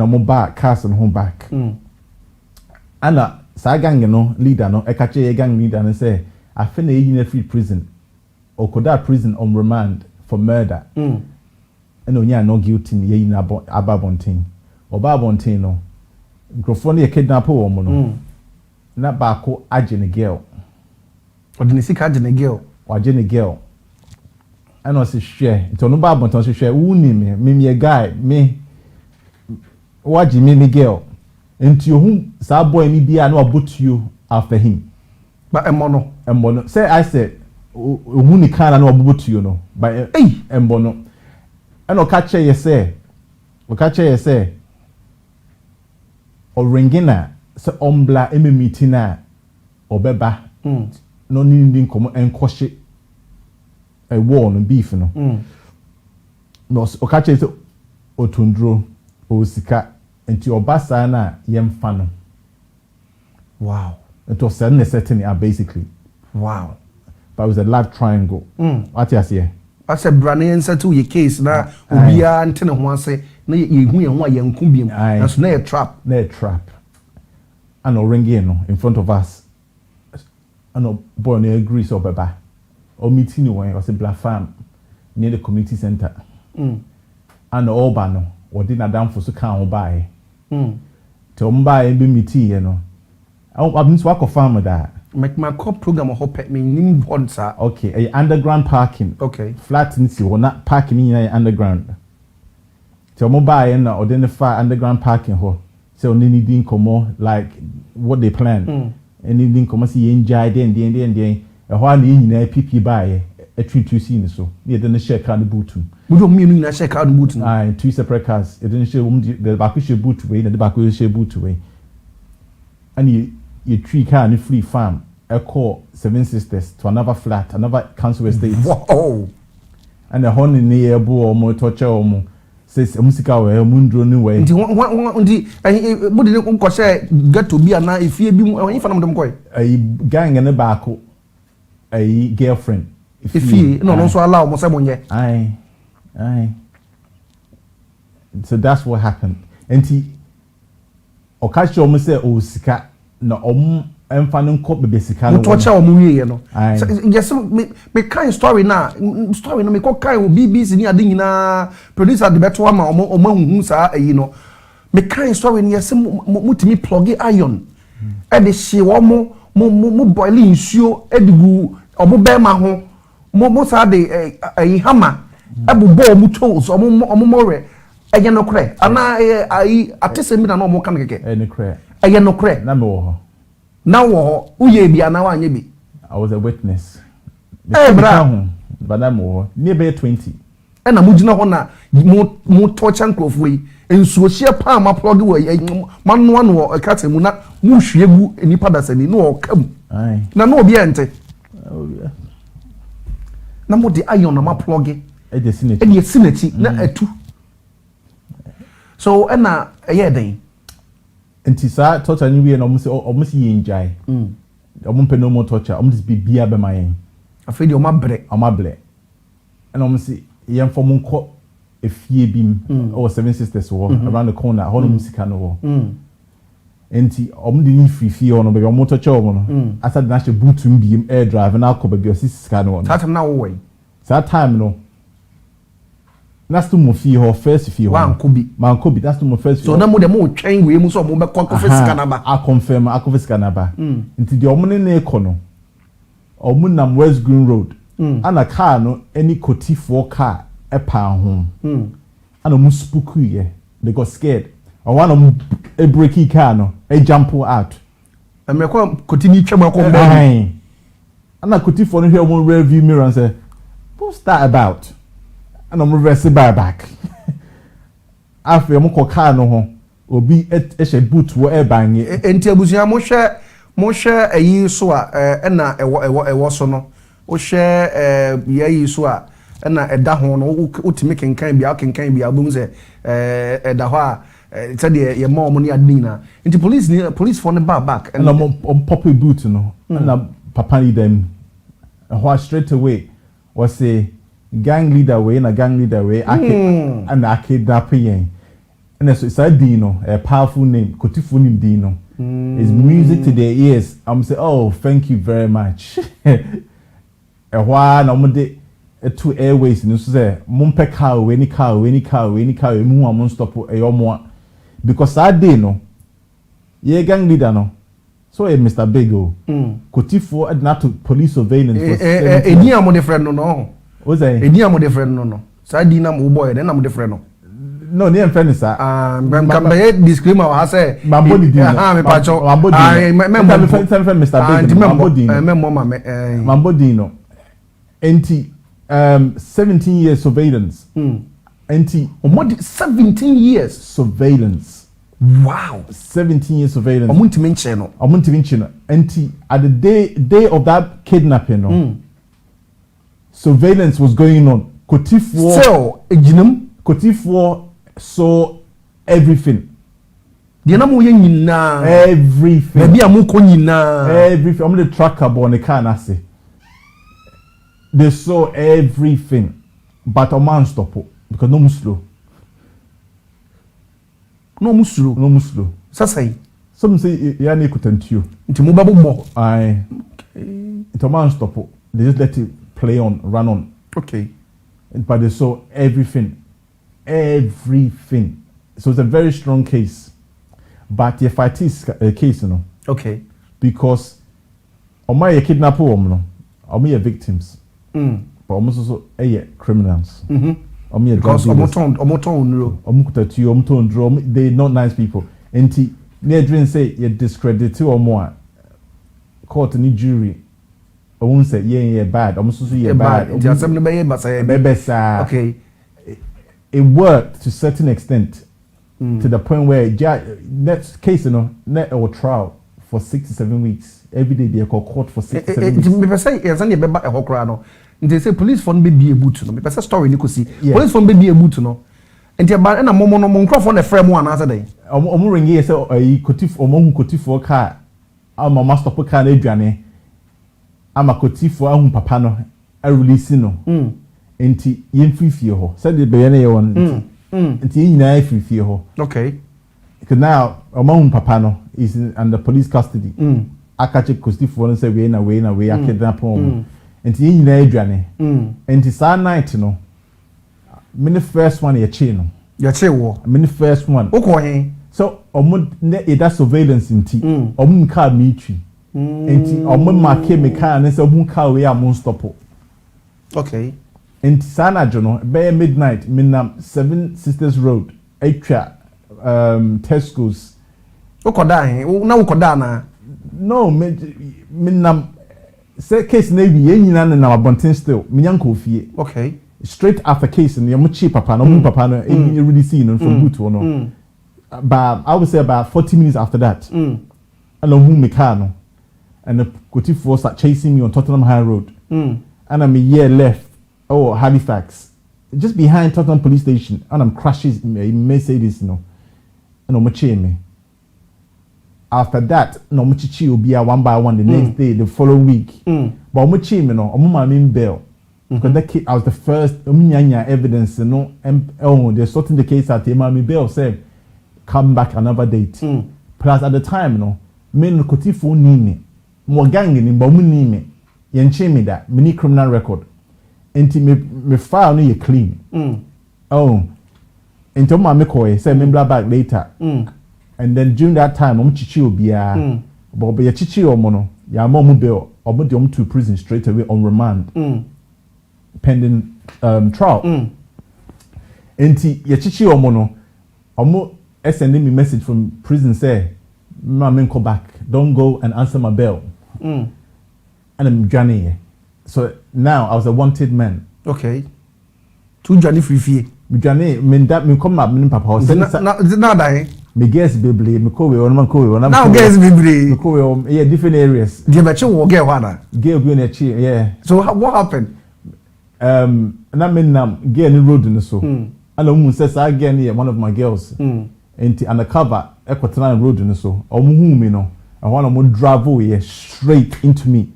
I'm back cast and home back. And sa gang no leader no e catch a gang leader and say I finna in free prison or could that prison on remand for murder. And onya no guilty ye in ababontin or babontin no. Microphone ye kidnap woman no na baako agene girl odinisi ka agene girl agene girl and o se hwe nto no ba bonton se hwe wuni me ye guy me waji me girl enti ohun sa boy ni bia na obut you after him ba emono say I said ohun ni kana na obut you no ba embono and o catch ye say or ringina so ombla meeting obeba no need Nkomo enkohye a war no beef no no okache so otundro osika enti obasa na yemfa no wow it was setting basically wow but it was a love triangle what you say I said brane settle your case na obia ntene ho ase na yehu ye ho ayenku biem na so na a trap and no ringing no in front of us and no boy no agree so baba or meeting no one was a black farm near the community center and all no or did not down for so can buy to buy be meeting you know I've been to work farm with that make my co program or pet me nim sir okay a underground parking okay flat in see or not parking in underground to buy and identify underground parking ho so Ahenfie Nkomo like what they plan Ahenfie Nkomo see enjoy then a while you nyina pp buy a tree to see so. Yeah, then the share car the boot. We don't mean a share car boot. Aye, 2 separate cars. It didn't show the back share boot away, and the back share boot away. And you tree car and free farm. A call 7 sisters to another flat, another council estate. Wow. And the horn in the air or more torture or more. Says a musical way, a moon drone away. What did you say? Get to be a night if you be if I'm going. A gang and a back, a girlfriend. If you no, also allow most someone yet. Aye. So that's what happened. And he, Okashi almost said, oh, Sika, no, I'm finding cop baby Sika. No torture or movie, you know. Yes, me kind story now. Story no me call kind BBC ni adin na producer the better one or man sa you know. Me kind story ni yes mutimi plug iron. E de hye wo mo boiling nsuo e de gu obo be ma ho. Mo sa de hammer. E bu bo mo tools omo more. Eye no kre. Ana atese mi na no mo kan keke. Eye no kre. Eye no kre. Na me wo. Now, uye bi ana wa bi. I was a witness. Bra. But I'm more near 20. And I'm mujina ho na mo torture nkrofo yi. Ensuo hye pa ma plug we man one wo akate mu na mu hwie gu enipa dasani no o kam. Aye. Na no obi ente. Oh yeah. Na mo de iron na ma plug. E de sineti na atu. So na eye den. Nti sa torture ni we na omo si yenjai. Omo pe no more torture. Omo dis bibia be mayen. Afedi omo ble. And omo si yen for mo nko efie bim or 7 sisters wo around the corner. Hono musika no wo. Nti omo di ni free ono be omo torture omo no. Asa na she bootum bim air drive na akọ be osisika no. That na wo we. That time no. That's to mo fee her first fee. Man could be. That's to mo first. So na mo dem mo train we mo so mo be confess kanaba. I confirm I confess kanaba. Until the omne na ekono. Omunam West Green Road. And a car no any cotifo car e pa home. And omu spook ye. They got scared. And one of a breaky car no a jump out. And me continue chama ko be. And a cotifo no here one rear view mirror and say, "What's that about?" And I'm reversing back. After I'm going car no ho, obi e boot wo e bang e. Enti abusia mo hwe ayi so a na ewo so no. Wo hwe yayi so a na eda ho no utimi kenkan bia bum se eda ho a said ye mom ni adina. Enti police for the back and I'm pop boot no. And papa ni dem. And straight away was say gang leader way and a kidnapping. And so it's a Dino, a powerful name, Kotifu name Dino. It's music to their ears. I'm saying, oh, thank you very much. A while I'm de 2 airways and say, Mumpe cow, any cow, mu stop a more. Because I didn't ye gang leader no. So Mr. Bego, Kotifu had not to police surveillance for any among the friend no. What's that? Edi am different no. Sa di na mo boy then am different no. No, ni friend sir. Can be disclaimer ha say. Mambodi di. Me pacho. Mr. Big. Mambodi no. Enti 17 years surveillance. Enti 17 years surveillance. Wow. 17 years surveillance. Omuntimi nche no. Enti at the day of that kidnapping no. Surveillance was going on. Kotifo saw everything. Everything. Everything. I'm the tracker on the car and say. They saw everything. But a man stopped because no muslo. Sasai. Some say yeah ne kutantiu. Nti mo babu mo. Aye. It a man stopped. They just let it play on, run on. Okay. But they saw everything. So it's a very strong case. But if I is a case, you know. Okay. Because my kidnapper woman, my victims. But almost also criminals. Because they're not nice people. And near dream say you discredit or more. Court any jury. won't say yeah bad. I'm supposed to yeah bad. Okay. It worked to a certain extent, to the point where that case, net or trial for 6 to 7 weeks. Every day they call court for 6 to 7 weeks. Me say yes, and be a hokra no. They say police phone be able to no. Me say story ni kosi. Police phone be able to no. And the ba na mo microphone the frame one answer dey. Omo ring here say kotif omo hu kotifo car. Ama ma stop car na aduane. Ama kotifo ahun papa no a release no. Enti yemfifie ho. Said the be na ye won. Enti nyina yefifie ho. Okay. Because now omo papa no is under police custody. Akache kotifo no say we na I kidnap him. Enti nyina aduane. Enti sa night no. Me first one ye chi no. Ye chi wo. Me first one. Okwo hen. So omo that surveillance inti. Omo car me twi. Enti omo mark me car na say omo car we am stop. Okay. Enti sana jono by midnight minam 7 Sisters Road. Atwa Tesco's. Ukoda hen. Na ukoda na. No, minam say case na bi ye nyina na abonten still. Minyanko fie. Okay. Straight after case and your cheap papa no papa no you really see no from boot or no. But I would say about 40 minutes after that. And who me car no. And the Kotifo start chasing me on Tottenham High Road. And I'm a year left. Oh, Halifax. Just behind Tottenham Police Station. And I'm crashes Mercedes no. And I'm chain me. After that, no muchichi will be one by one the next day, the following week. But I'm chain me no, I'm in bail. Because that kid, I was the first evidence, they're sorting the case out. Mami Bell said, come back another date. Plus at the time, me no Kotifo ni me, more gang in Bomu ni me, yenche me that, mini criminal record. Enti me file no ye clean. Enti mami koye say me blah back later. And then during that time, chichi obiya, but ye chichi omono, ya momu Bell, omo de to prison straight away on remand. Pending trial. Enti ye chichi omo sending me message from prison say, "Mama go back. Don't go and answer my bell." And I'm Johnny. So now I was a wanted man. Okay. Two Johnny free. Johnny, me come up me papa. Na die. Me guess baby, me ko we on man ko we on. Now guess baby. Me ko we yeah different areas. The beche wo get one. Get we na chi yeah. So what happened? Na me nam get any road in so. And omu says I get near one of my girls. Enti undercover Equatorial road in so. Omu hu me no. I want to drive away straight into me.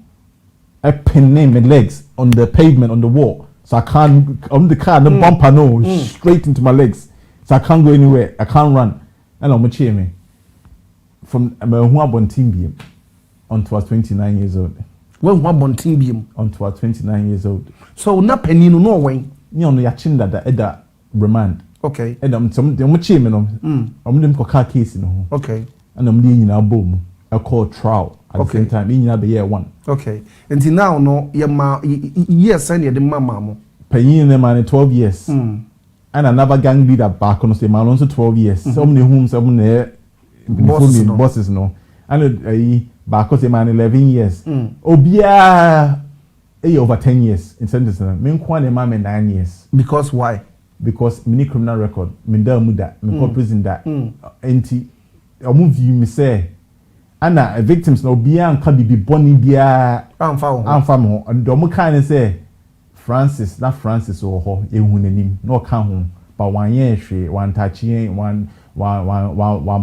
I pin my legs on the pavement on the wall. So I can't on the car, the bumper no, straight into my legs. So I can't go anywhere. I can't run. And I'm cheer me. From who I born team beam until I was 29 years old. When who I born team beam until I was 29 years old. So na penny no way. You know yachin that remand. Okay. And I'm cheer me no. I'm them car case no. Okay. And I'm leading a boom. I call trial at the same time. In the year one. Okay. Until now no yes and the mama. Paying them man 12 years. And another gang leader back on the man also 12 years. Some of whom some there bosses no. And back on the man 11 years. Obia over 10 years in sentence. Me kwane man 9 years. Because why? Because mini criminal record. Me da muda. Me go prison that. Enti omu view me say ana victims no bia nka bibi boni bia amfa mo and omu kan say Francis or ho ehun nanim no ka ho ba wan ye hwe wan tachi wan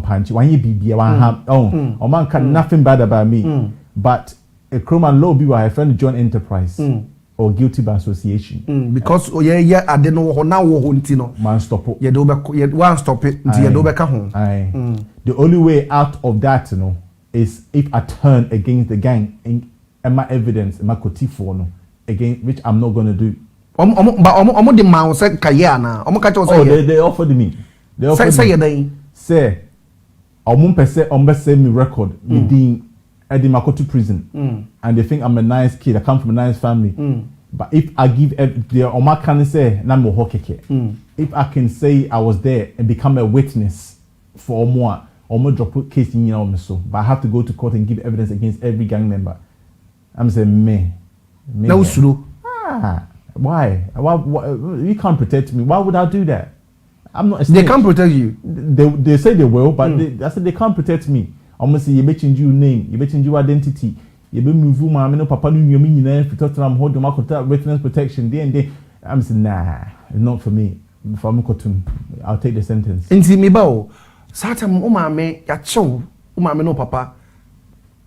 punch wan ye bibia wan have o man can nothing bad about me but a criminal law be my friend John Enterprise or guilty by association because yeah ade no ho na wo ho ntino man stop ye do be one stop it nti ye do be ka ho the only way out of that is if I turn against the gang and my evidence and my Kotifo no again, which I'm not going to do. But the man said Kayana. They offered me. They offered me. Say, me record. Me being Eddie Makoto prison. And they think I'm a nice kid. I come from a nice family. But if I give the Oma can say Namo Hokeke. If I can say I was there and become a witness for more drop case in so. But I have to go to court and give evidence against every gang member. I'm saying me. Now usuro. Why? You can't protect me. Why would I do that? I'm not. They can't protect you. They say they will, but I said they can't protect me. Almost you may change your name, you may change your identity. You may move my no papa no you mean if you I'm holding my witness protection. Then I'm saying nah, it's not for me. For me, I'll take the sentence. Inti me bao. Satam umame ya chow umame no papa.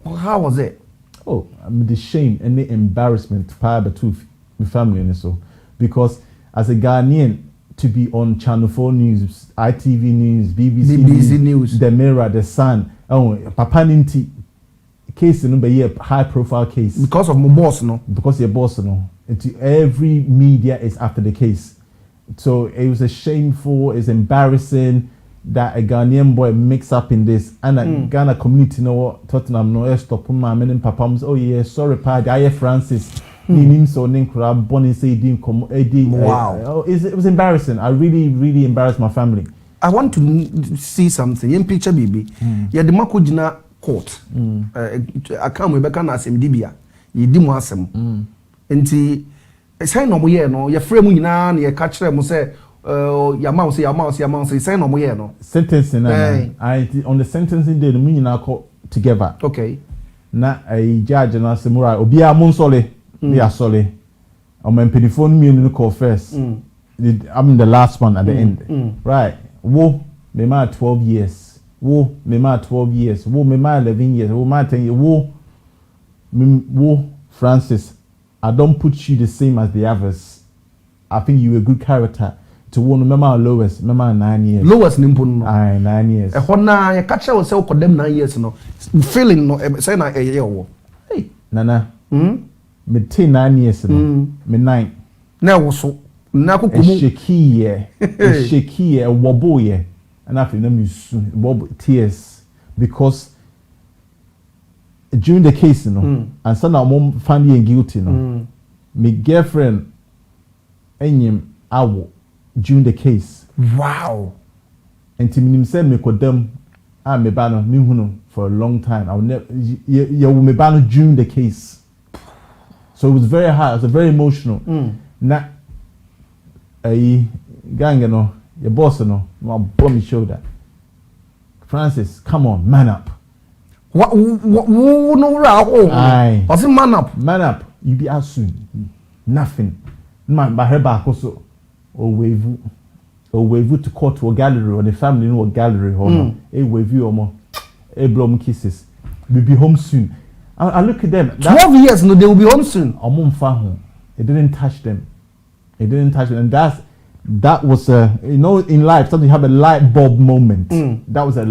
How was it? Oh, I'm the shame and the embarrassment to my family and so because as a Ghanaian to be on Channel 4 News, ITV News, BBC News, The Mirror, The Sun, Papa Ninti case number year high profile case because of my boss no because your boss no every media is after the case. So it was a shameful, it's embarrassing that a Ghanaian boy mixed up in this and a Ghana community no Tottenham no stop my men papa oh yeah sorry pa I Francis so wow it was embarrassing. I really embarrassed my family. I want to see something in picture baby yeah the mako jina court I can't remember na asem dibia ye di mo asem enti say no mo ye no ye frame nyina na ye ka kire mo say ya ma say no mo ye no sentencing I on the sentencing day the me nyina call together okay na a judge na asem right obi a mo nsole they are sorry on my telephone me no call first I'm the last one at the end right wo me ma 12 years wo me ma 12 years wo me ma 11 years wo ma 10 years wo Francis I don't put you the same as the others. I think you a good character to one remember lowest remember 9 years lowest nimpo no aye 9 years e hona ye catch we say kodem 9 years no feeling no say na ye wo hey nana me 9 years no me 9 na wo so na kokomu shaky wobo ye and after na me wobo tears because during the case and son of mom found you guilty my girlfriend enyim awo during the case wow and him say me kodam me ba no me hunu for a long time I will never you me ba no during the case. So it was very hard, it was very emotional. Na Găng no, your boss no, my bum shoulder. Francis, come on, man up. What no raho? Aye. What's it man up? Man up. You be out soon. Nothing. Man, by her back also. Or wave to court to a gallery or the family no gallery or no. A wave you or more. A blow kisses. We'll be home soon. I look at them. 12 years, no, they will be home soon. It didn't touch them. It didn't touch them. And that was you know, in life, something have a light bulb moment. That was a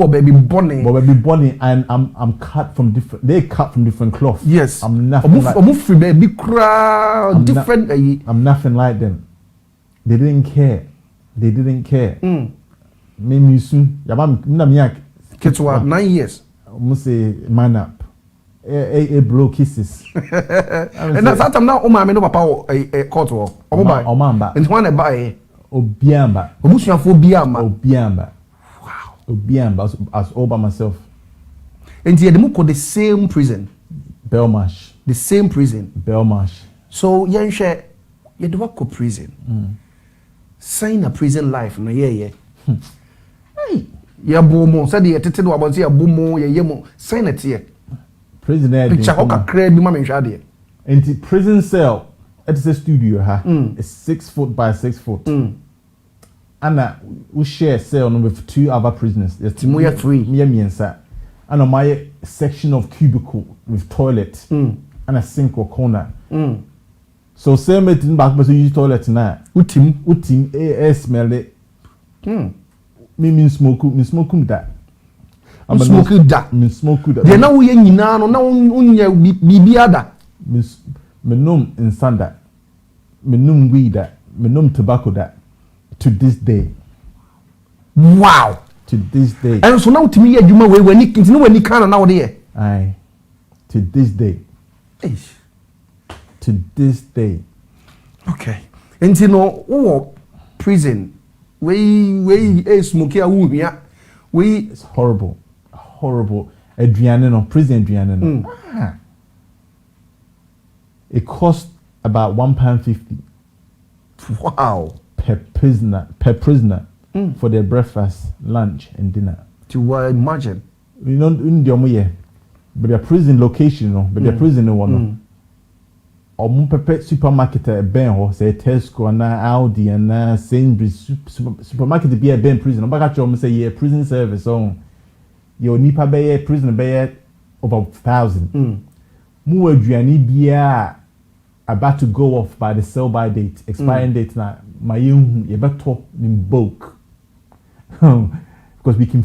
baby Bonnie. And I'm cut from different. They cut from different cloth. Yes. I'm nothing like. I'm nothing like them. They didn't care. They didn't care. Me soon. 9 years. Must say man up. A blow kisses. And that's time now. My no papa a court or Omamba. And one buy Obiamba. Obusian for Obiamba. Wow. Obiamba as all by myself. And the Muko the same prison. Belmarsh. The same prison. Belmarsh. So yen share you do work prison. Sign a prison life no yeah. Hey. Ya bomo said the attended about ya bomo ya yemo sign it here. Prison picture how can create me mama nhade. And the prison cell it's a studio it's 6 foot by 6 foot. And we share cell with 2 other prisoners. There's 3. Me and on my section of cubicle with toilet and a sink or corner. So same it in back but you use toilet now. Utim air smell it. Me smoke that. I'm smoking that. Me smoke that. They now we nyina no na unya bibiada. Me num insane that. Me num weed that. Me num tobacco that. To this day. Wow. To this day. And so now to me adwuma we when you know when you can now there. Aye. To this day. To this day. Okay. And you know prison. We smoke here. It's horrible. Adriana no prison Adriana no. It cost about £1.50. Wow. Per prisoner for their breakfast, lunch, and dinner. To imagine. You know, in the but their prison location, but their prison one. Or more supermarket at Ben, say Tesco and Audi and Sainsbury's supermarket be a Ben prison. But I say yeah, prison service on your Nipa Bay prison bay over 1,000. More Juani Bia about to go off by the sell by date, expiring date now. My young you better in bulk. Because we can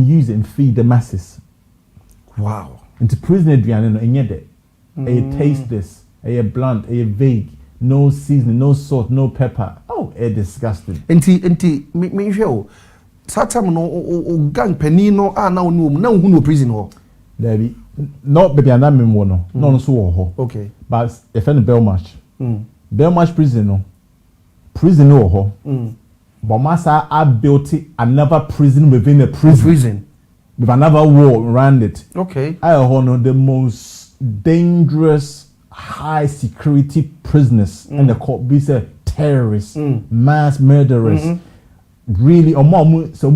use it and feed the masses. Wow. Into prison Adrian and yet a tasteless, a blunt, a vague, no seasoning, no salt, no pepper. Oh, it's disgusting. Enti me show. Satam no gang penino now no prison hall. There be not baby and I'm in one no so okay. But if any Belmarsh. Belmarsh prison no. Prison no but Massa I built another prison within a prison. With another wall around it. Okay. I honor the most dangerous high security prisoners and the court be terrorists, mass murderers. Really so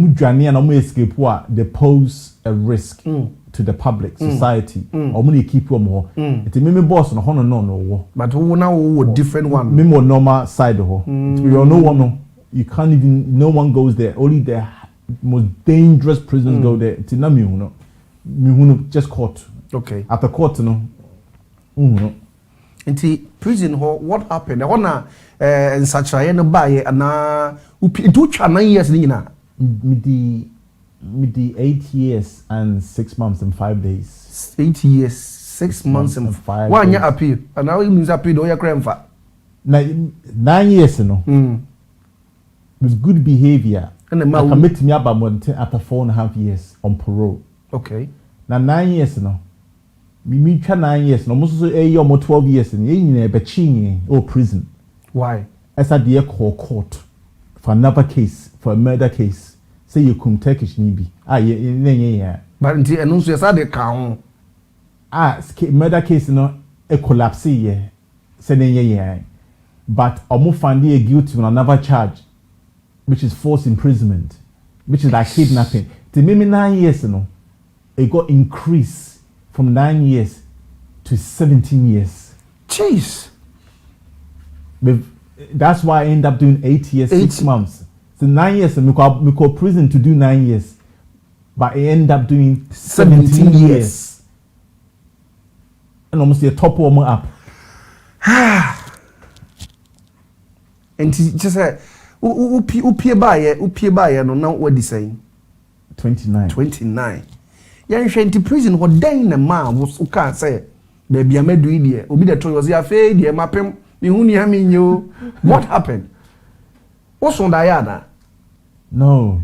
escape what they pose a risk to the public society. Or when keep more. It's me boss on honor no. But who now different one. Me more normal side of her. You no one you can't even no one goes there. Only the most dangerous prisoners go there. It's not me just caught. Okay. After court no. Into prison hall, what happened? I wanna in such a buy and do 9 years nina. With the 8 years and 6 months and 5 days. 8 years, 6 months and 5 1 year appeal. And now it means appeal do your crime for 9 years with good behavior. And the man commit me up after 4.5 years on parole. Okay. Now 9 years me try 9 years no most so 12 years or prison. Why? As a dear court for another case, for a murder case. Say you come Turkish nibi. Yeah. But until and also yes, they count. Murder case no a collapse yeah. Say yeah. But almost find you guilty on another charge, which is forced imprisonment, which is like kidnapping. To me 9 years it got increased from 9 years to 17 years. Jeez. That's why I end up doing 8 years, 6 months. So 9 years, we call prison to do 9 years. But I end up doing 17 years. And almost a top warmer up. And just say, upie buy no now what they saying? 29. 29. Yeah, into prison what then the man was who can't say baby I made do it obi the toy was ya fe die mapem me hu ni am nyo. What happened? What's on Diana? No.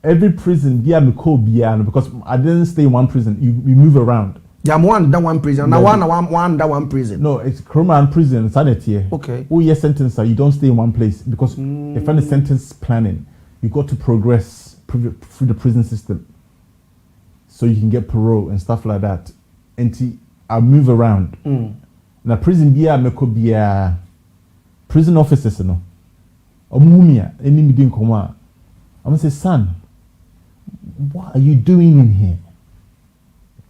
Every prison me call Biano because I didn't stay in one prison. You move around. Yeah, one down one prison. Now one down one prison. No, it's Croman prison, sanity. Okay. Oh yes, sentence you don't stay in one place because if any sentence planning, you got to progress through the prison system. So you can get parole and stuff like that. And I move around. Now prison me could be prison officers, you know. Omumia, any meeting come out. I'm gonna say, son, what are you doing in here?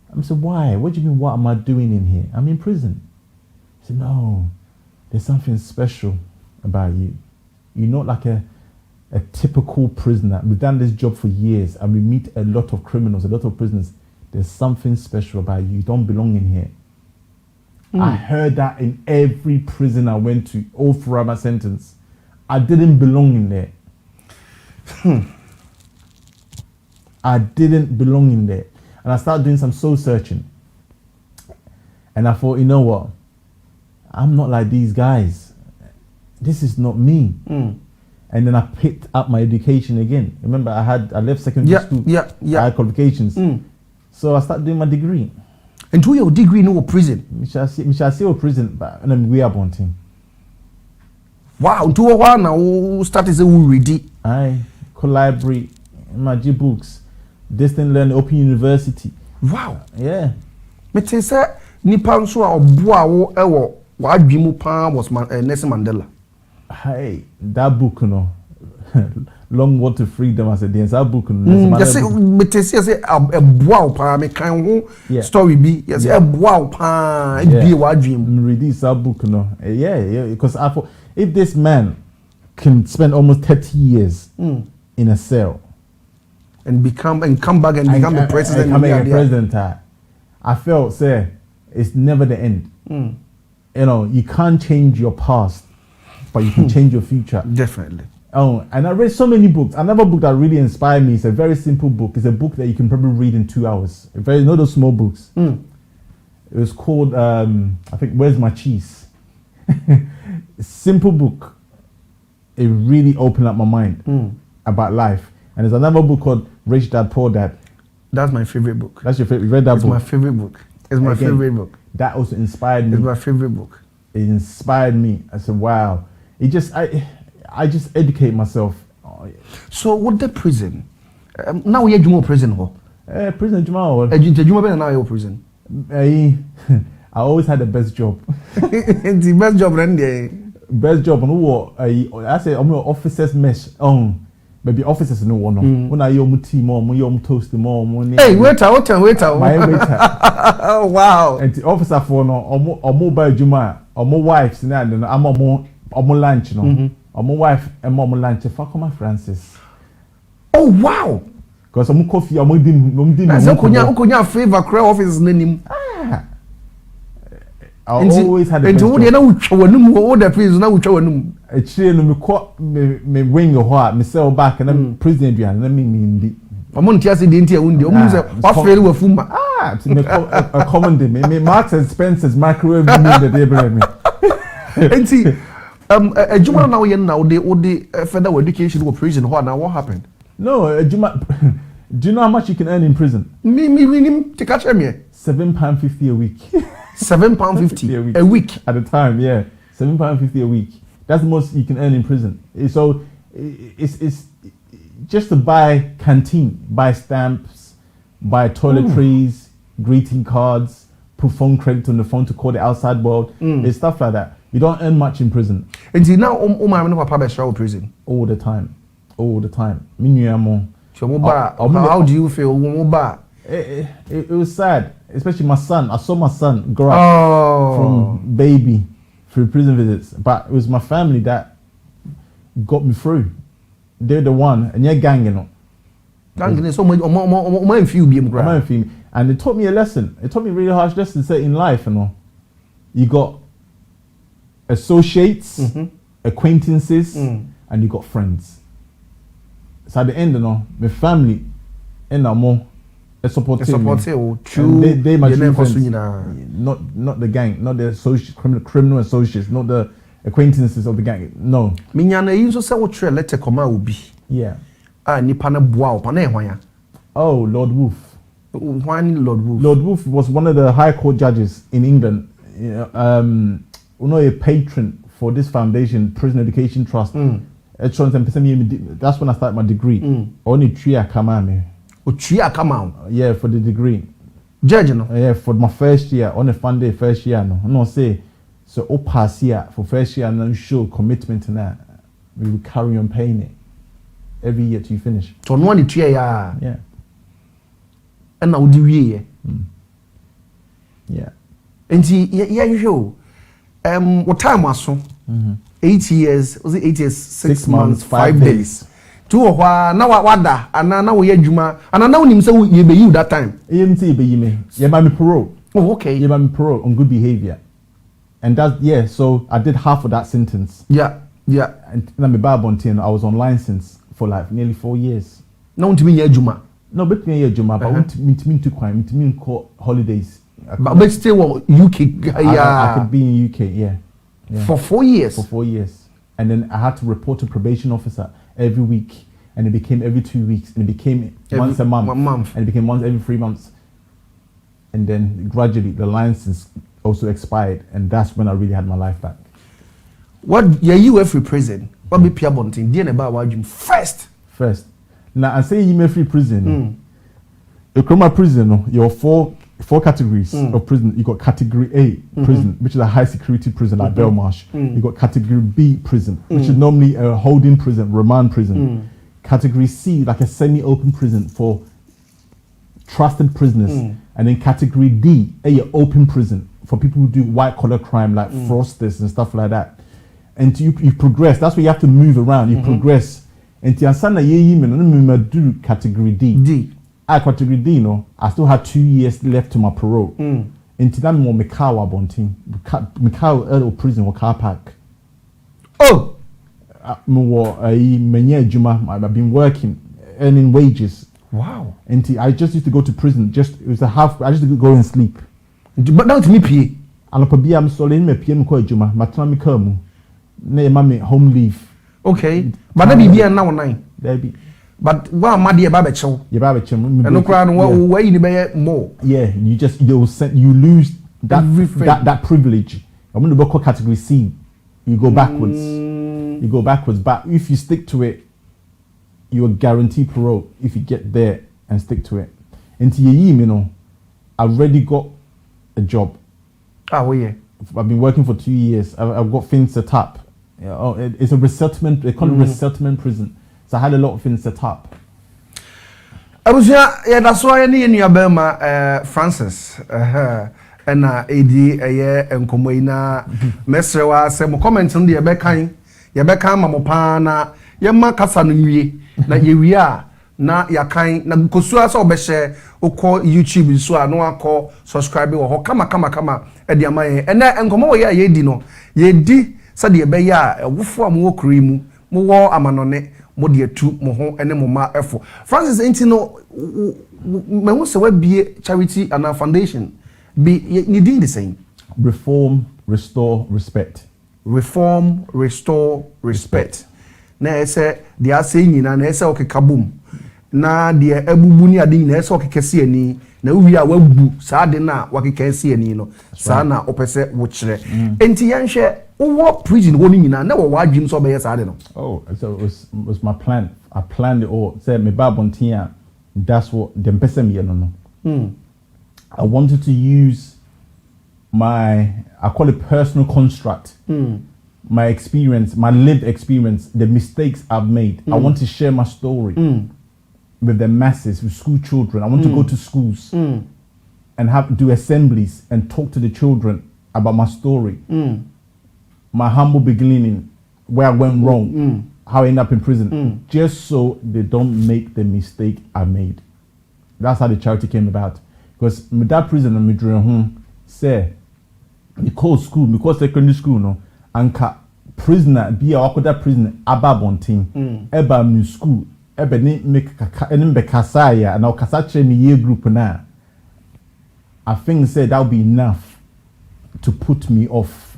I'm gonna say, why? What do you mean, what am I doing in here? I'm in prison. He said, no, there's something special about you. You're not like a typical prisoner. We've done this job for years and we meet a lot of criminals, a lot of prisoners. There's something special about you. You don't belong in here. I heard that in every prison I went to, all throughout my sentence. I didn't belong in there. I didn't belong in there. And I started doing some soul searching. And I thought, you know what? I'm not like these guys. This is not me. And then I picked up my education again. Remember, I left secondary school. Yeah. I had qualifications. So I started doing my degree. And do your degree no prison? We shall see a prison, but we are wanting. Wow, to a while now, start is already. I library, my G books, distant learning, open university. Wow. Yeah. Me say nipa nso a oboa wo What dream was Nelson Mandela. Hey, that book, you know, Long Walk to Freedom. I said, "Yes, that book." Just say, but say a wow, pa me kind story be. Yes, a wow, pa be what dream. Read this book, you know. Yeah, because I thought if this man can spend almost 30 years in a cell and come back and become the president, I felt, say, it's never the end. You know, you can't change your past, but you can change your future. Definitely. Oh, and I read so many books. Another book that really inspired me is a very simple book. It's a book that you can probably read in 2 hours. Not those small books. It was called, I think, Where's My Cheese? Simple book. It really opened up my mind about life. And there's another book called Rich Dad, Poor Dad. That's my favorite book. That's your favorite? You read that book? It's my favorite book. It's my favorite book. That also inspired me. It's my favorite book. It inspired me. I said, wow. I just educate myself. So what the prison? Now we are Jumo prison hall. Prison Jumo. Jumo better now your prison. I always had the best job. The best job run there. Best job on what? I say I'm your officers mesh on. Maybe officers no one. When I yom tea more, yom toast more. Hey, waiter. My waiter. Oh wow. And the officer for no or mobile Juma or more wives and I'm more lunch no. Or my wife and mom lunch. Fuck my Francis. Oh wow! Because I'm coffee. I'm doing. That's a favor. Crowd office name. I always had. And to the which one all the prison now which one. Actually, me caught me wing your heart. Me sell back and I'm prison behind. Let me. I'm on Tiasi Dintia Undi. What fail with Fuma? A common day. Me Marks and Spencer's microwave the day behind me. And see. Juma now they federal education or prison. What happened? No, Juma. Do you know how much you can earn in prison? Me to catch me. £7.50 a week. £7.50 a week at the time, yeah. £7.50 a week. That's the most you can earn in prison. So it's just to buy canteen, buy stamps, buy toiletries, greeting cards, put phone credit on the phone to call the outside world. It's stuff like that. You don't earn much in prison. And see now, my papa show prison all the time. How do you feel? It was sad, especially my son. I saw my son grow up from baby through prison visits, but it was my family that got me through. They're the one, and you're Găng, you know. Găng is so much. And it taught me a lesson. It taught me a really harsh lesson. Say in life, you know, you got associates, acquaintances, and you got friends. So at the end, you know, my family and more support they my true friends, not the gang, not the criminal associates, not the acquaintances of the gang. No. Minyana you say what letter koma obi. Yeah. Nipa na boa opa na ehwan. Oh, Lord Wolf. Why Lord Wolf? Lord Wolf was one of the High Court judges in England. A patron for this foundation, Prison Education Trust. That's when I started my degree. Only 3 years come out. Yeah, for the degree. Judge, no? Yeah, for my first year, on a fun day, first year, no. No, say, so, pass here for first year, and then show commitment in that. We will carry on paying it every year till you finish. So, no one 3 years. Yeah. And now, do you? Yeah. And see, yeah, you show. What time was so? 8 years, was it 8 years, 6 months, 5 days? 2 or now what and now we Juma, and I know him so you be you that time. Yeah, by me parole. Oh, okay. Yeah, by me parole on good behavior. And that, so I did half of that sentence. Yeah. And then my Babontin, I was on license for like nearly 4 years. No, to me, Juma. No, but me, Juma, but I went to mean to crime, to mean holidays. But still, UK. I could be in UK, yeah. For 4 years. For 4 years, and then I had to report to probation officer every week, and it became every 2 weeks, and it became once a month, and it became once every 3 months, and then gradually the license also expired, and that's when I really had my life back. What you were free prison? What be Pierre Bonting? Dear about you first. Now I say you may free prison. A criminal prison, your 4 4 categories of prison. You got category A prison, which is a high security prison like Belmarsh. You got category B prison, which is normally a holding prison, remand prison. Category C, like a semi-open prison for trusted prisoners. And then category D, a open prison for people who do white collar crime like fraudsters and stuff like that. And you progress. That's where you have to move around. You progress. And I do category D. Category D, I still had 2 years left to my parole. And I'm more Mikawa Bonting. Mikawa prison or car park. Oh! I've been working, earning wages. Wow. And I just used to go to prison. I used to go and sleep. But now to me, P. I'm sorry, me PM ko ejuma. Matami kamu. Ne mami home leave. Okay. But that be now 9. There be. But what am I dear Babacho? Your Babacho. And no crown where you buy more. Yeah, you lose that privilege. I'm going to go category C. You go backwards. You go backwards. But if you stick to it, you're guaranteed parole if you get there and stick to it. Into your I've already got a job. Oh yeah. I've been working for 2 years. I've got things set up. It's a resettlement. They call it resettlement prison. So I had a lot of things set up. Yeah, that's why I need your Burma, Francis. And AD Nkomo ina mesrewa se mo comment on the yebeka mamopana yema kasa no wie na yewia na yakan na kosua so obehye ukọ YouTube so a no akọ subscribe wo ho kama e de amaye ene Nkomo wo ye di no ye di se de be ya wofo am wo kuri mu mo wo amanone mo de atu mo ho ene mo ma efo Francis Entino me wo se wa bie charity and foundation be you doing the same. Reform, restore, respect. Reform, restore, respect. Na ese dia say nyina na ese okekabum. Na dia ebubu ni ade nyina ese okekese ani na wi a wabu saa de na wakekese ani no. Saa na opese wo kire. Enti yanhwe wo prison wo ni nyina na wo wadwim so be saa de no. Oh, so it was my plan. I planned it all. Say me babontia. That's what them person me no. I wanted to use I call it personal construct, my experience, my lived experience, the mistakes I've made. I want to share my story with the masses, with school children. I want to go to schools and do assemblies and talk to the children about my story, my humble beginning, where I went wrong, how I ended up in prison, just so they don't make the mistake I made. That's how the charity came about. Because me that prison and me drew home say me call school because secondary school no anka prisoner be a wakoda prisoner ababontin eba mu school ebe ni make kaka eni be kasaya na okasa chere ni year group na I think said that would be enough to put me off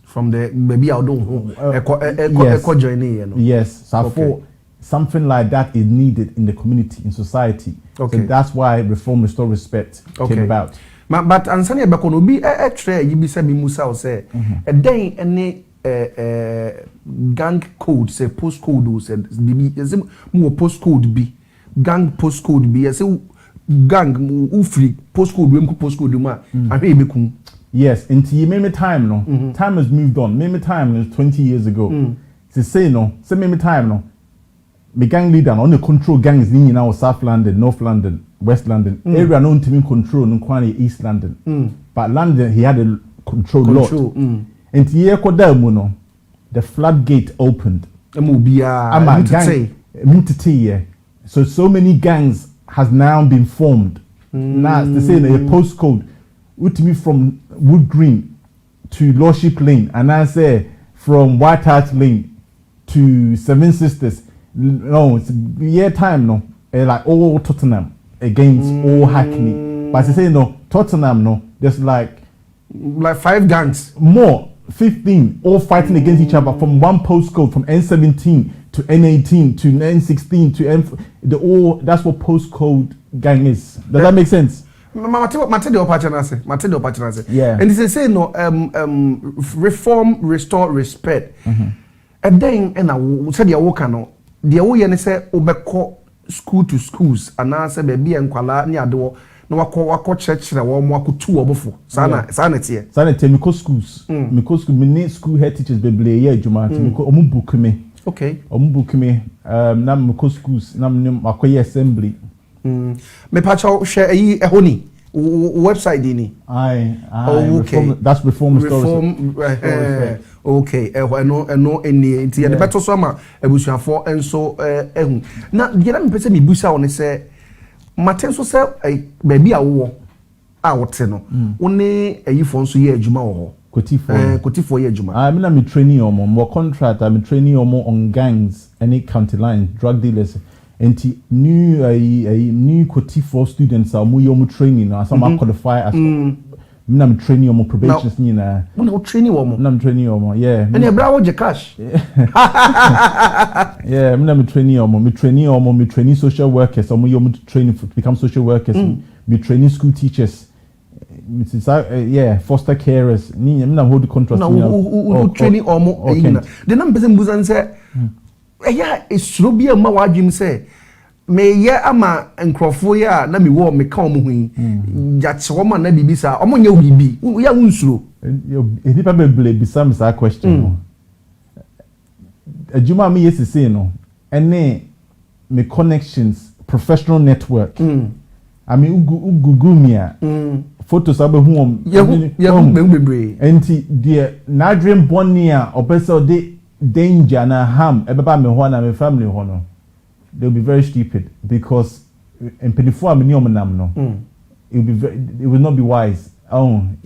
from the baby I don't echo joining you know. Yes, so I thought something like that is needed in the community, in society. Okay. So that's why Reform, Restore, Respect came about. But ansani ebeko no bi try you be say me musa o say e den any gang code say postcode o say bibi say mo postcode bi gang postcode bi say gang u free postcode we postcode mu a ahwe ebekum. Yes, into you made me time no. Time has moved on. Made me time is 20 years ago. To say no, say made me time no. The gang leader on the control gangs in now South London, North London, West London. Area known to me control in Kwani East London. But London he had a control lot. And the floodgate opened. So many gangs has now been formed. Now they say a postcode with me from Wood Green to Lordship Lane, and I say from White Hart Lane to Seven Sisters. No, it's year time no. Like all Tottenham against all Hackney. But I say no, Tottenham no. There's like 5 gangs. More 15 all fighting against each other from one postcode from N17 to N18 to N16 to N that's what postcode gang is. Does that make sense? Yeah. And they say no reform, restore, respect. And then and said your work no. The way you say obeko school to schools and answer baby and kwala ni ado na wako church na wo mo akotu obofo sana tie sana tie me schools me school me need school head teachers beble ye adwuma me omu book me okay omu book me na me schools na me akoye assembly me pacho share yi ehoni website ni okay that's reform stories okay eno eni nti ya de beto so ma abusuafo enso ehu na gera me pese me busa woni se matenso se baby awo a wote no woni ayifo nso ye adwuma wo kotifo ye adwuma me na me training omo mo contract me training omo on gangs any county line drug dealers and new kotifo students are mu training na some qualify as me na me training omo probations ni na mo training omo na me training omo yeah and e bra wo je cash yeah me na me training omo me training social workers omo you training to become social workers me training school teachers foster carers ni me na hold contract na training omo ina de na mpese mbuzan se eya esuro bia ma wadwim se me ye ama nkrofo ya na me wo me ka omo hu ya chewo ma na bibisa omo nya bibi ya unsuro enipa beble bisa me sa question adwuma me yesese no ene me connections professional network I mean ugugumia photos abehu ya bebre enti de na dream bonia opese de danger na harm ebeba me ho na me family ho no they'll be very stupid because in penifo amini omnam no it will not be wise I'm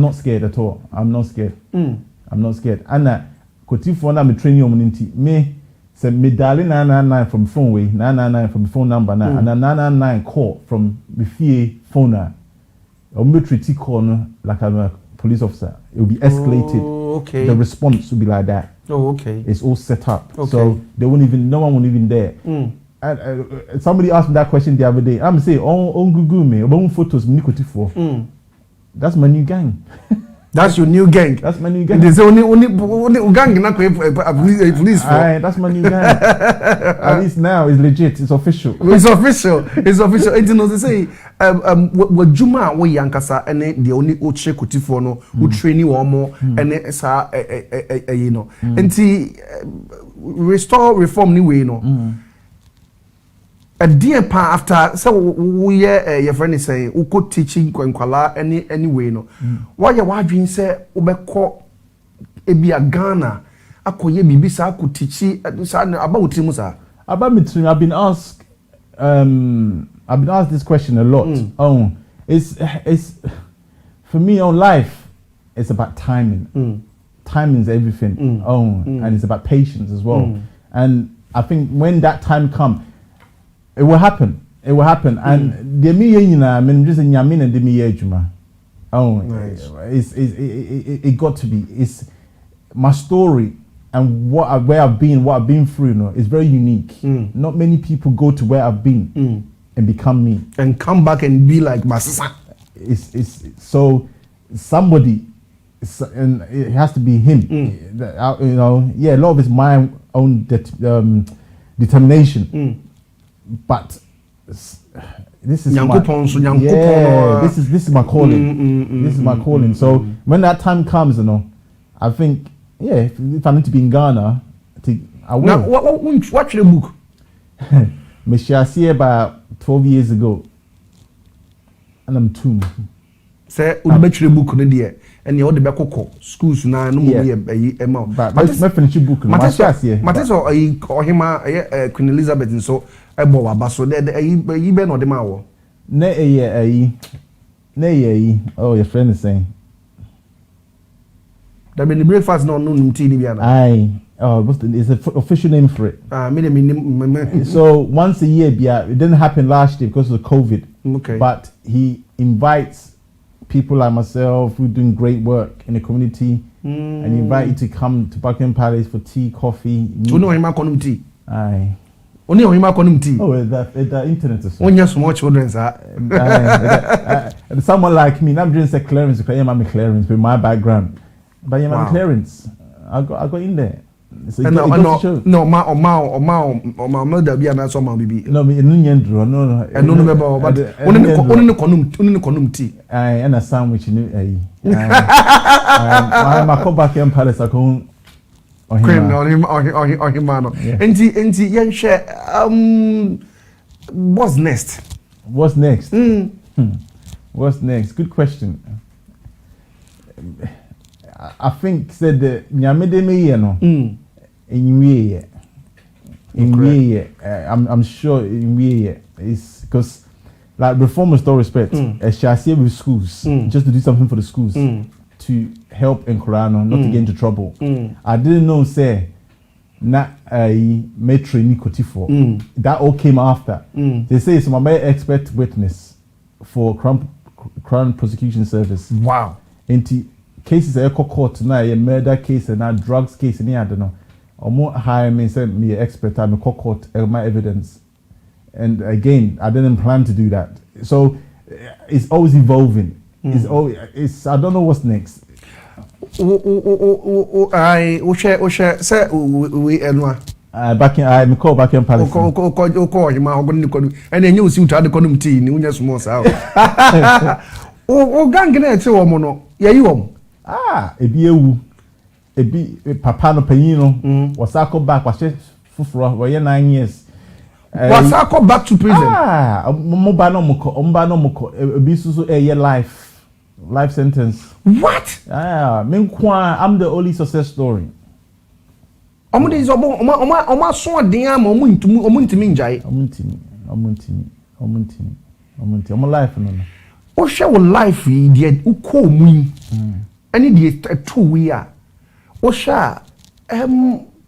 not scared at all. I'm not scared and kotifo na me training omninti me say me darling 999 from phone way 999 from phone number na and 999 call from the fee phone na treat call no like I'm a police officer. It will be escalated. Okay. The response will be like that. Oh, okay. It's all set up. Okay. So no one will even there. And somebody asked me that question the other day. I'm saying, on Google me, about photos, me that's my new gang. That's your new gang. That's my new gang. There's only gang na police for. Aye, that's my new gang. At least now it's legit. It's official. It's official. It knows say what juma we yankasa ene the only oche kotifo no who train you more ene sa you know. Enti restore reform ni way no. A dear pa after so we your friend say we could teaching kwankwala anyway no why you wadwin say obekọ ebia Ghana akoye bibisa could teach about him sir about me. I've been asked this question a lot. It's for me on life it's about timing. Timing is everything. And it's about patience as well. And I think when that time comes, it will happen. And the me yina men just nyamin and the me ejuma. Nice. It got to be. It's my story and where I've been through. You know, is very unique. Not many people go to where I've been and become me and come back and be like my sister. It's so somebody, and it has to be him. You know, a lot of it's my own determination. But this is my this is my calling. This is my calling. So when that time comes, you know, I think if I need to be in Ghana, I will. Now, watch the book. Me see about 12 years ago, and I'm 2. Say, we make the book no there, and you all the back schools now no more amount. But let's finish the book. Matters or him Queen Elizabeth and so. Ebo waba so de yi be no de ma wo na oh your friend is saying that be the breakfast no tea ni bia na it's an official name for it. So once a year bia it didn't happen last year because of COVID. Okay. But he invites people like myself who are doing great work in the community and invite you to come to Buckingham Palace for tea, coffee. You know him akonum tea. Aye. Only on him akonum tea. Oh, the internet is so. When you small children, sir. Someone like me, I'm doing clearance because I'm clearance with my background. But I'm clearance. I got in there. So no, there be an so man bibi. No, me no. And no but only konum tea. And a sandwich ni my come back in palace akon Cream or him. Enti yen share what's next? What's next? What's next? Good question. I think said the nyamede me ye no. I'm sure in it's because like reform restore respect. I shall say with schools just to do something for the schools to help in Quran not to get into trouble. I didn't know say na metro ni kotifo. That all came after. They say it's my expert witness for Crown Prosecution Service. Wow. And cases are court now a murder case and a drugs case and I don't know. Or more hire me say me expert I'm a court my evidence. And again, I didn't plan to do that. So it's always evolving. It's I don't know what's next. I share say we enwa. Back in I call back in Palace. Call him out and then you see to the column tea in your small south. Găng na eche wo mo no. Ye yi wo. Ebi ewu. Ebi papa no panyin no was go back was fufuro we 9 years. Was go back to prison. Mo ba no moko ebi susu life sentence. What? I'm the only success story. Omo dey omo so den am omo ntimi njai. Omo life no. O share wo life yi dey uko mu. Any dey two we are. O share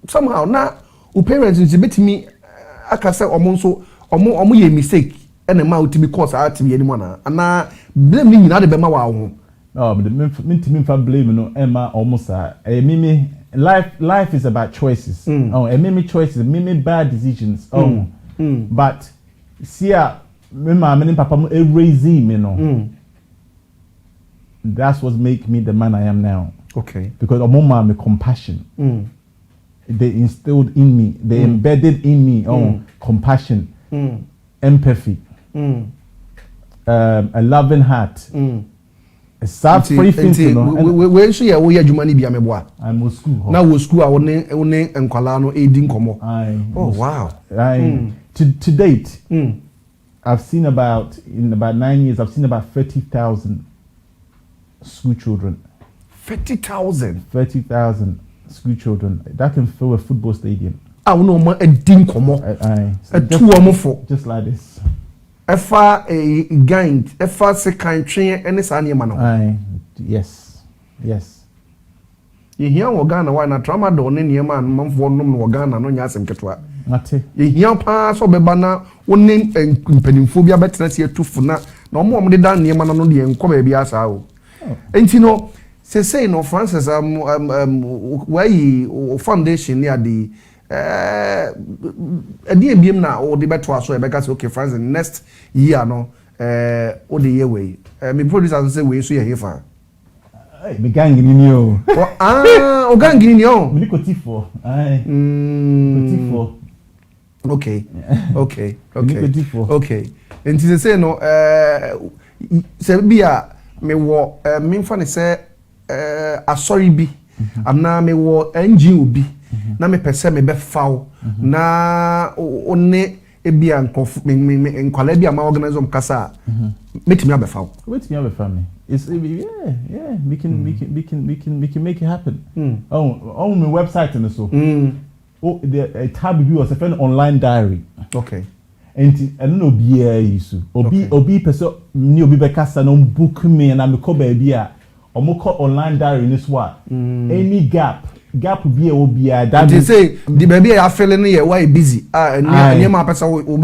somehow na o parents is betimi aka say omo nso omo ye mistake and ma utimi cause out be anymore na ana blame ni nyina de be ma wa ho. Oh, but me fa blame no Emma almost life is about choices. Me choices, me bad decisions. But see me mama and papa raising me no. That's what make me the man I am now. Okay. Because mama me compassion. They instilled in me, they embedded in me compassion, empathy, a loving heart. A sad free thinking. When she we adwuma bi ameboa. I'm in school. Now we school one nkwala no Ahenfie Nkomo. Oh wow. To date, I've seen in about 9 years, I've seen about 30,000 school children. 30,000. 30,000 school children. That can fill a football stadium. I know ma Ahenfie Nkomo. Just like this. Efa Găng, efa second train any sanye mano. Yes. You hear Ghana why na trauma do ne niema manfo nom no Ghana no nya asem ketwa. Mate. You hear pa so beba na wonne mpanimfo bia betena se atufo na omo de dan niema no de enko ba bia asa o. Enti no say no Francis why foundation near the adi ebiem na o de beto aso e beka say okay Francis next year no o de year way me producer say we so ye fa me Găng ni o o Găng ni o me kotifo kotifo okay and to say no say bia me wo me fa ne say asori bi amna me wo NGO bi na me pese me be faw na one ebia nkof me nkwala bia ma organize kasa metimi abefaw me it's we can make it happen. On my website and so the tab you was a friend online diary. Okay. And no be obi person ni obi be kasa no book me and am ko ba bia omoko online diary in this what any gap be that they say the baby are feeling here why busy and my person will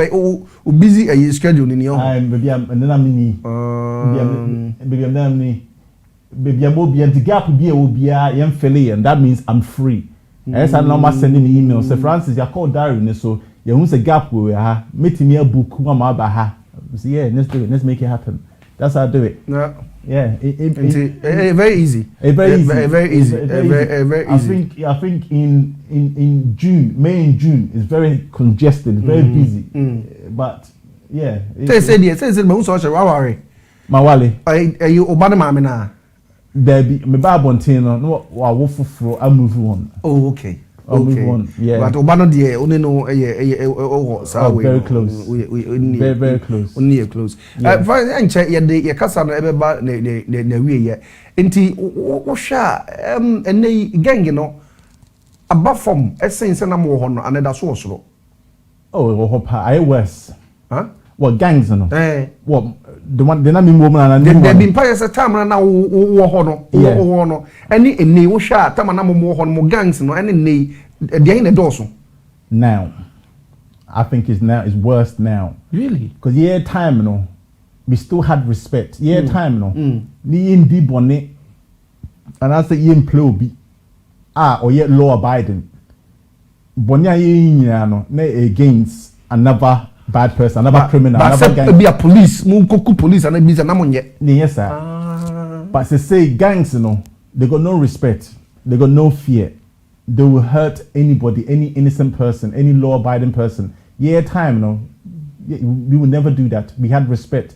busy a schedule in your baby I'm the gap be and that means I'm free. As I normal sending email say Francis you call diary so you won't say gap we meet me a book let's do it, let's make it happen. That's how I do it. Yeah, very easy. Very easy. I think in June, May and June is very congested, very busy. But yeah. Say me so worry. Mawale. Are you obana mama na? There be me ba bontino no wa wo fufuro I move on. Oh, okay. Move on. Yeah. But obano de only no very close. Very close. Only close. For enche ye kasa no ebeba na wie ye. Enti wo hwa ene gang no aba from essence na mo ho no another so osoro. Oh, ho pa I worse. Huh? What gangs no? What the one the na me woman and there been pious time na wo ho no wo no any ene wo hwa time na mo ho no mo gangs no any ne dey in the doso. Now I think it's worse now. Really? Because time no we still had respect. Time no ni indi bone and I say play obi or yet law abiding bonya nyina no na against another bad person, another criminal, another gang. Be a police, munkoku police and be na monye. Yes sir. But say gangs, they got no respect, they got no fear. They will hurt anybody, any innocent person, any law-abiding person. Time, we will never do that. We had respect.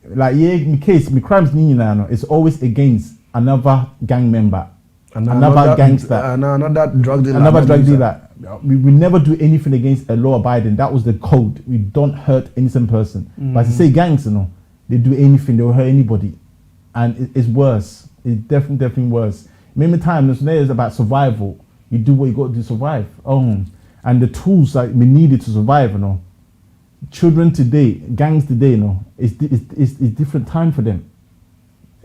Like in case my crimes it's always against another gang member, another gangster, another drug dealer. Another drug dealer. We will never do anything against a law-abiding. That was the code. We don't hurt innocent person. But to say gangs, they do anything, they will hurt anybody, and it's worse. It's definitely worse. Many times it's about survival. You do what you got to do to survive. And the tools that we needed to survive, children today, gangs today, it's different time for them.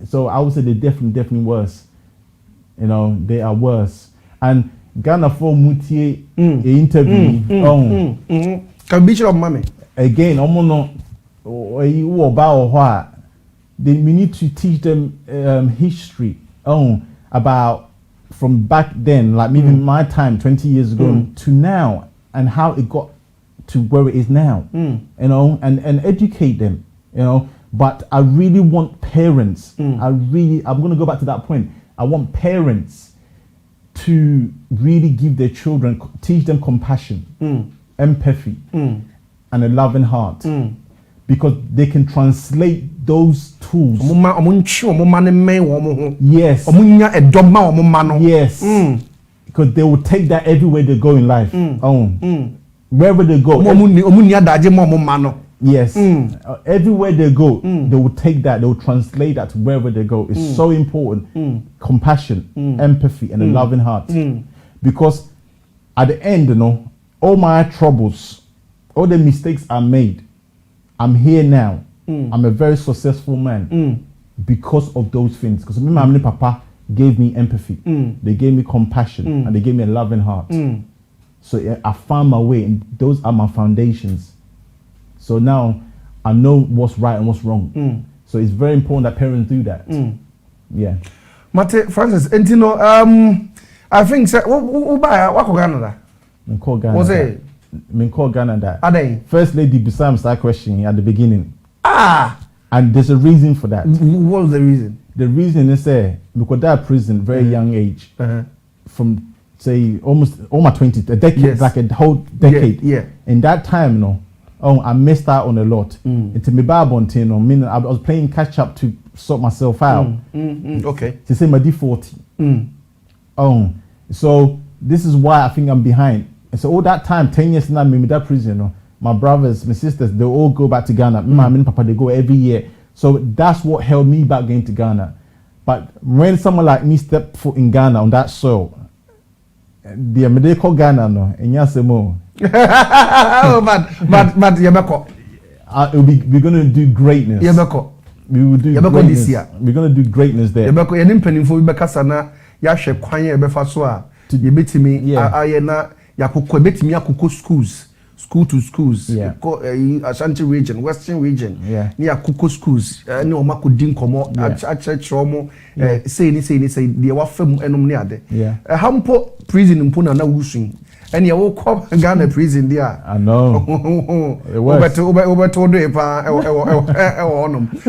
So I would say they're definitely worse. They are worse. And Ghana for Mutie interview. Can be sure, mommy. Again, we need to teach them history. About from back then, like maybe my time 20 years ago to now, and how it got to where it is now. And educate them. But I really want parents. I'm going to go back to that point. I want parents to really give their children, teach them compassion, empathy, and a loving heart, because they can translate those tools. Yes. Yes. Because they will take that everywhere they go in life. Wherever they go. Yes. Everywhere they go, they will take that, they will translate that to wherever they go. It's so important. Compassion, empathy, and a loving heart. Because at the end, all my troubles, all the mistakes I made, I'm here now. I'm a very successful man because of those things. Because my mom and papa gave me empathy. They gave me compassion, and they gave me a loving heart. So I found my way, and those are my foundations. So now I know what's right and what's wrong. So it's very important that parents do that. Yeah. Mate, Francis, and I think what Ghana? Was it? Ghana that. Are they? First lady Bissam start questioning at the beginning. And there's a reason for that. What was the reason? The reason is because that prison very young age, from say almost 20, a decade, like a whole decade. Yeah. In that time, I missed out on a lot. Into me Bontino, I was playing catch up to sort myself out. Okay. To say my D40. So this is why I think I'm behind. And so all that time, 10 years now, me that prison, my brothers, my sisters, they all go back to Ghana. My and papa, they go every year. So that's what held me back going to Ghana. But when someone like me stepped foot in Ghana on that soil, they call Ghana no, and yes, more. but we're gonna do greatness. We will do greatness this year. We're gonna do greatness there. School to schools, Ashanti region, Western region, near Kuku schools, no Makudin Nkomo, a church Romo, say, they were film and near. A humpo prison in Puna now wishing, and you woke up Ghana prison there. I know. Over to the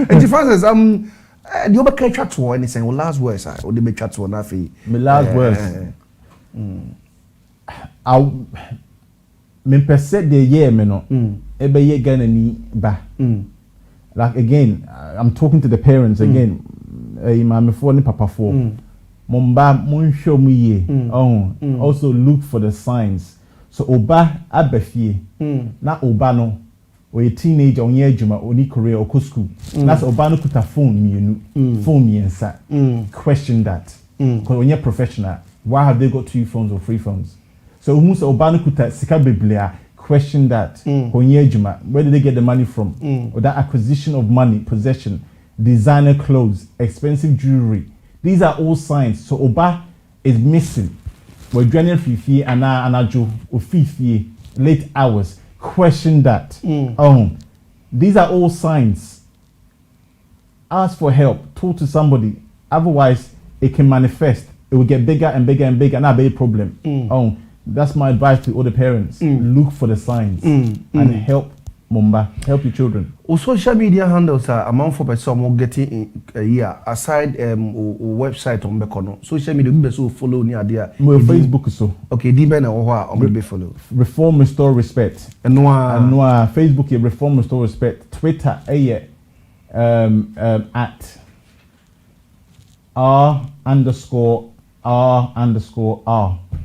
and Francis, the over chat to anything. Last words, or the chat to nothing. My last words. I me percent the year me no. Ebe ye Ghana ni ba. Like again, I'm talking to the parents again. Mama for ni papa for. Momba mon show me ye. Also look for the signs. So oba abefie. Na oba no. Or a teenager on your juma or ni career or school. That's oba no kuta phone me inside. Question that. Because when you're professional, why have they got 2 phones or 3 phones? So who's oba no kuta sika biblia? Question that. Where did they get the money from? Or that acquisition of money, possession, designer clothes, expensive jewelry. These are all signs. So Oba is missing. We're joining Fifi and Anajo or Fifi late hours. Question that. These are all signs. Ask for help. Talk to somebody. Otherwise, it can manifest. It will get bigger and bigger and bigger. And that'll be a problem. That's my advice to all the parents. Look for the signs and help Mumba, help your children. O social media handles are amount for person getting a year aside website on Bekono. Social media be so follow near there. My Facebook so. Okay, di be na wo on be follow. Reform Restore Respect. And Facebook Reform Restore Respect. Twitter at R_R.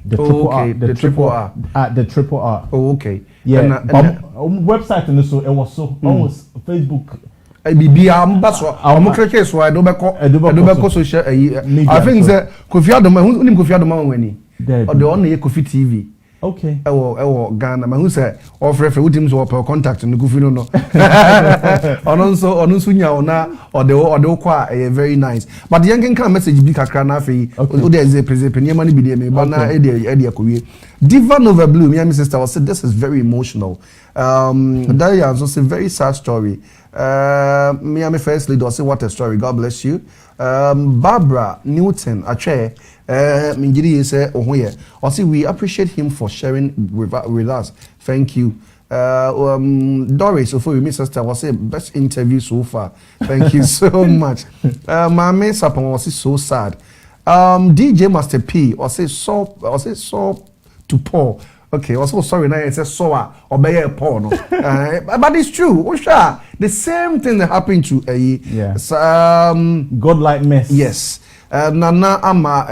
The triple R. At the triple R. Oh, okay. Yeah. Website and so it was so almost Facebook. Social I think that Kofi Adoma Kofi Adoma when or the only Kofi TV. Okay. Ghana man who say offer with him so contact no Kofi no. Onso nya ona or the kwa very nice. But the young can message bi kakra na fe there is a present money be there me but na e dey akowie. Diva Nova Blue, my sister was said this is very emotional. That is also a very sad story. Me first lady was say what a story. God bless you. Barbara Newton Ache Minjiri say ohoye. Also we appreciate him for sharing with us. Thank you. Doris for my sister was say best interview so far. Thank you so much. Mame Sapon was so sad. DJ Master P was say so to Paul. Okay, also sorry now it says soa or be Paul. No. But it's true. Osha, the same thing that happened to godlike mess. Yes. Nana Ama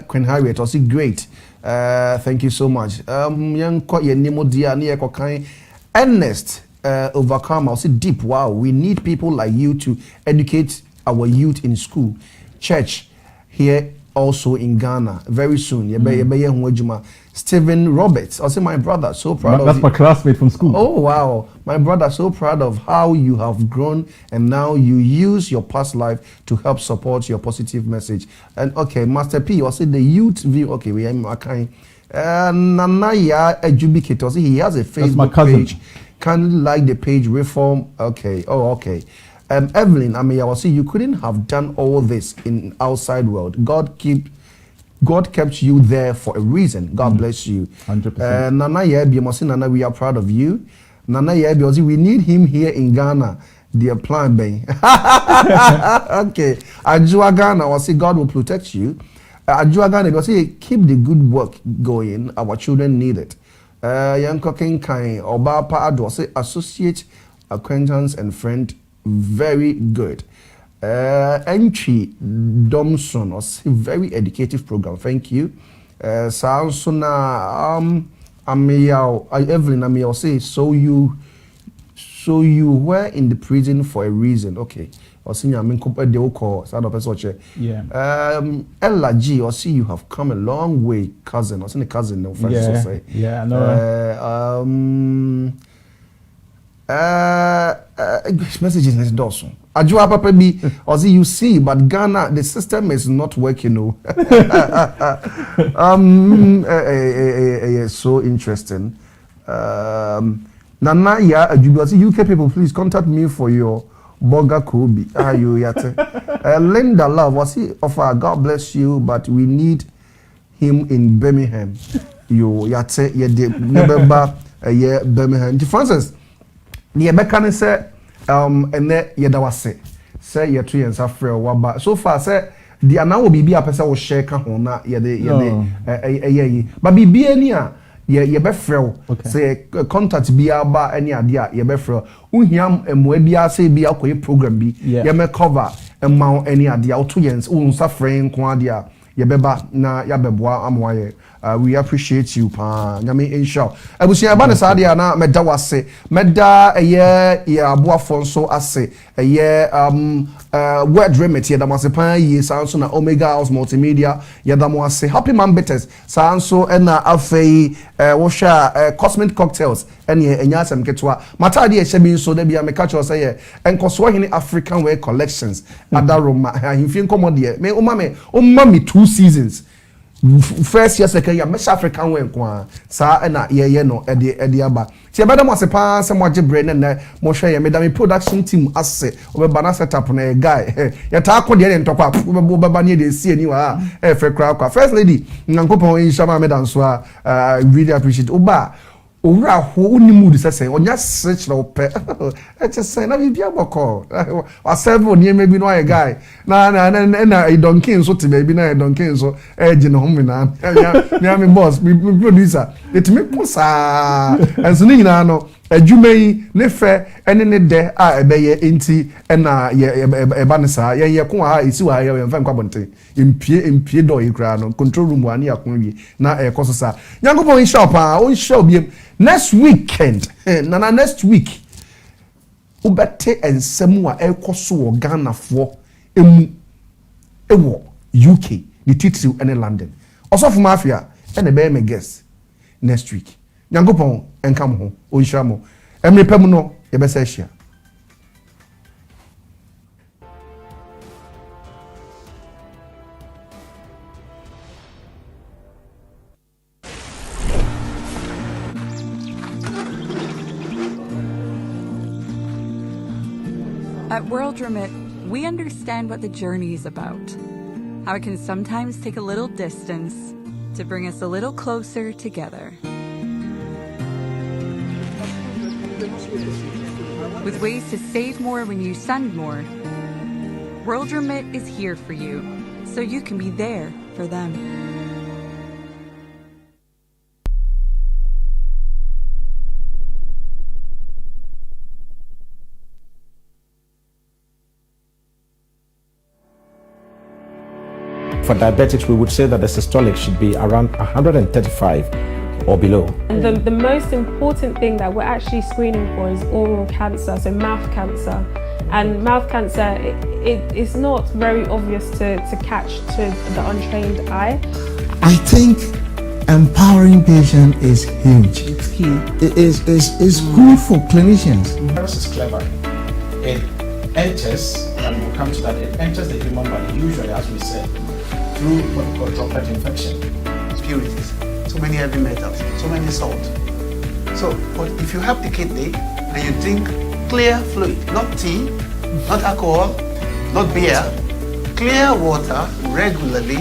Queen Harriet was great. Thank you so much. Young ye nemo dia near kokai Ernest overcome. I'll say deep. Wow, we need people like you to educate our youth in school, church here. Also in Ghana, very soon. Stephen Roberts, I'll say my brother, so proud of that's my classmate from school. Oh wow, my brother, so proud of how you have grown and now you use your past life to help support your positive message. And okay, Master P, I'll say the youth view. Okay, we are kind. Nanaya Educator, he has a Facebook page. Can like the page Reform. Okay, okay. Evelyn, I mean, I will say you couldn't have done all this in outside world. God kept you there for a reason. God bless you. 100%. Nana Yebi, Nana, we are proud of you. Nana Yebi, we need him here in Ghana. Dear plan B. Okay. Ajua Ghana, I will say God will protect you. Ajua Ghana, I will say keep the good work going. Our children need it. Young cooking kind, Oba Pa Ado, say associate, acquaintance, and friend. Very good. Entry Domson was a very educative program. Thank you. Sansona Evelyn I'll say so you were in the prison for a reason. Okay. Or senior I mean the call Ella G or see you have come a long way, cousin. Or a cousin no friends say. Yeah, I know. Messages is Dawson. Ajua Papa B or see you see, but Ghana the system is not working. No. So interesting. Nana ya Ajuba UK people please contact me for your burger Kobe. You yate. Linda Love was he offer God bless you, but we need him in Birmingham. You yate ye de November Birmingham. Francis. The American say and then yeda wase say ye to yensa frɛ waba so far say the anawo bibi apesa wo share ka ho na ye de but bibi ani a ye be frɛ say contact bi aba ani ade a ye be frɛ uhiam emoa bi ase bi akoye program bi ye me cover emma ani ade a to yensa wo nsa frɛ nko ade a ye beba na ya beboa amwaye. We appreciate you pa nyame insha abusia ba ne saade na meda wase meda eye ya aboafo nso ase eye word remit ye da wase pa ye sanso na Omega House Multimedia ye da wase Happy Man Bitters sanso na afei wo hwa Cosmic Cocktails ene enya asem ketwa matade ye hye bi nso da bia me catch us say enkoso hene African Wear Collections adaroma Ahenfie Nkomo de me umma me 2 seasons. First year second year West African way kwa sa na ye no ede aba ti e beda mo se pa se mo agebre na mo hwe ye medam production team ase obeba na setup na guy ye ta akọ de ntokwa obeba na de sie ni wa fe kra kwa first lady Nyankopon insha ma medam so really appreciate oba owura ho oni mood sese onya sechra ope say na bibia boko wa serve oni emebi no ye guy na donkin so te baby na donkin so eji no home na me boss me producer it me posa enso ni nyina no adwumai ne fe ene ne de a ebeye enti na eba ne sa ye ko ha esi wa ye mfa nkwa bonte empie do yi kra no control room wa ne yakon wi na ekoso sa Nyankopon in shop on show bi next weekend na next week ubete ensemu a ekoso wo Ghana fo emu ewo UK the title in London osofu mafia ene be me guest next week Nyankopon enkam ho onhira mo emrepam no ye be se hia. At World Remit, we understand what the journey is about, how it can sometimes take a little distance to bring us a little closer together. With ways to save more when you send more, World Remit is here for you, so you can be there for them. For diabetics, we would say that the systolic should be around 135 or below. And the most important thing that we're actually screening for is oral cancer, so mouth cancer. And mouth cancer, it's not very obvious to catch to the untrained eye. I think empowering patients is huge. It's key. It's good for clinicians. The virus is clever. It enters, and we'll come to that, it enters the human body, usually, as we said, through what we call droplet infection. Impurities, so many heavy metals, so many salt. So, but if you have the kidney and you drink clear fluid, not tea, not alcohol, not beer, clear water regularly,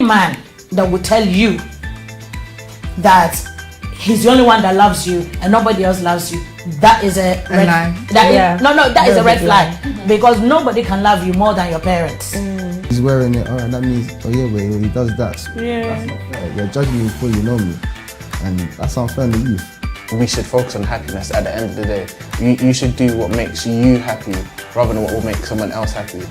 man that will tell you that he's the only one that loves you and nobody else loves you, that is a red lie. That is a red flag, because nobody can love you more than your parents. He's wearing it. Alright, that means well, he does that. Yeah. That's not fair. You're judging me before you know me, and that's unfair to you. We should focus on happiness at the end of the day. You should do what makes you happy rather than what will make someone else happy.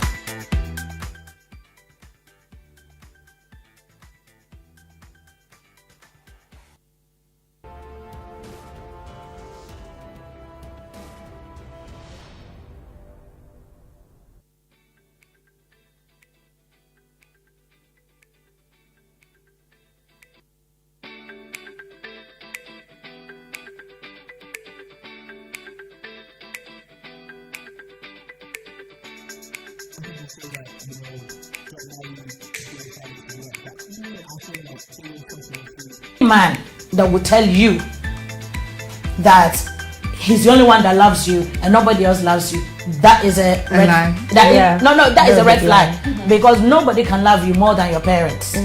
Man that will tell you that he's the only one that loves you and nobody else loves you, that is a red lie. that is a red flag, because nobody can love you more than your parents.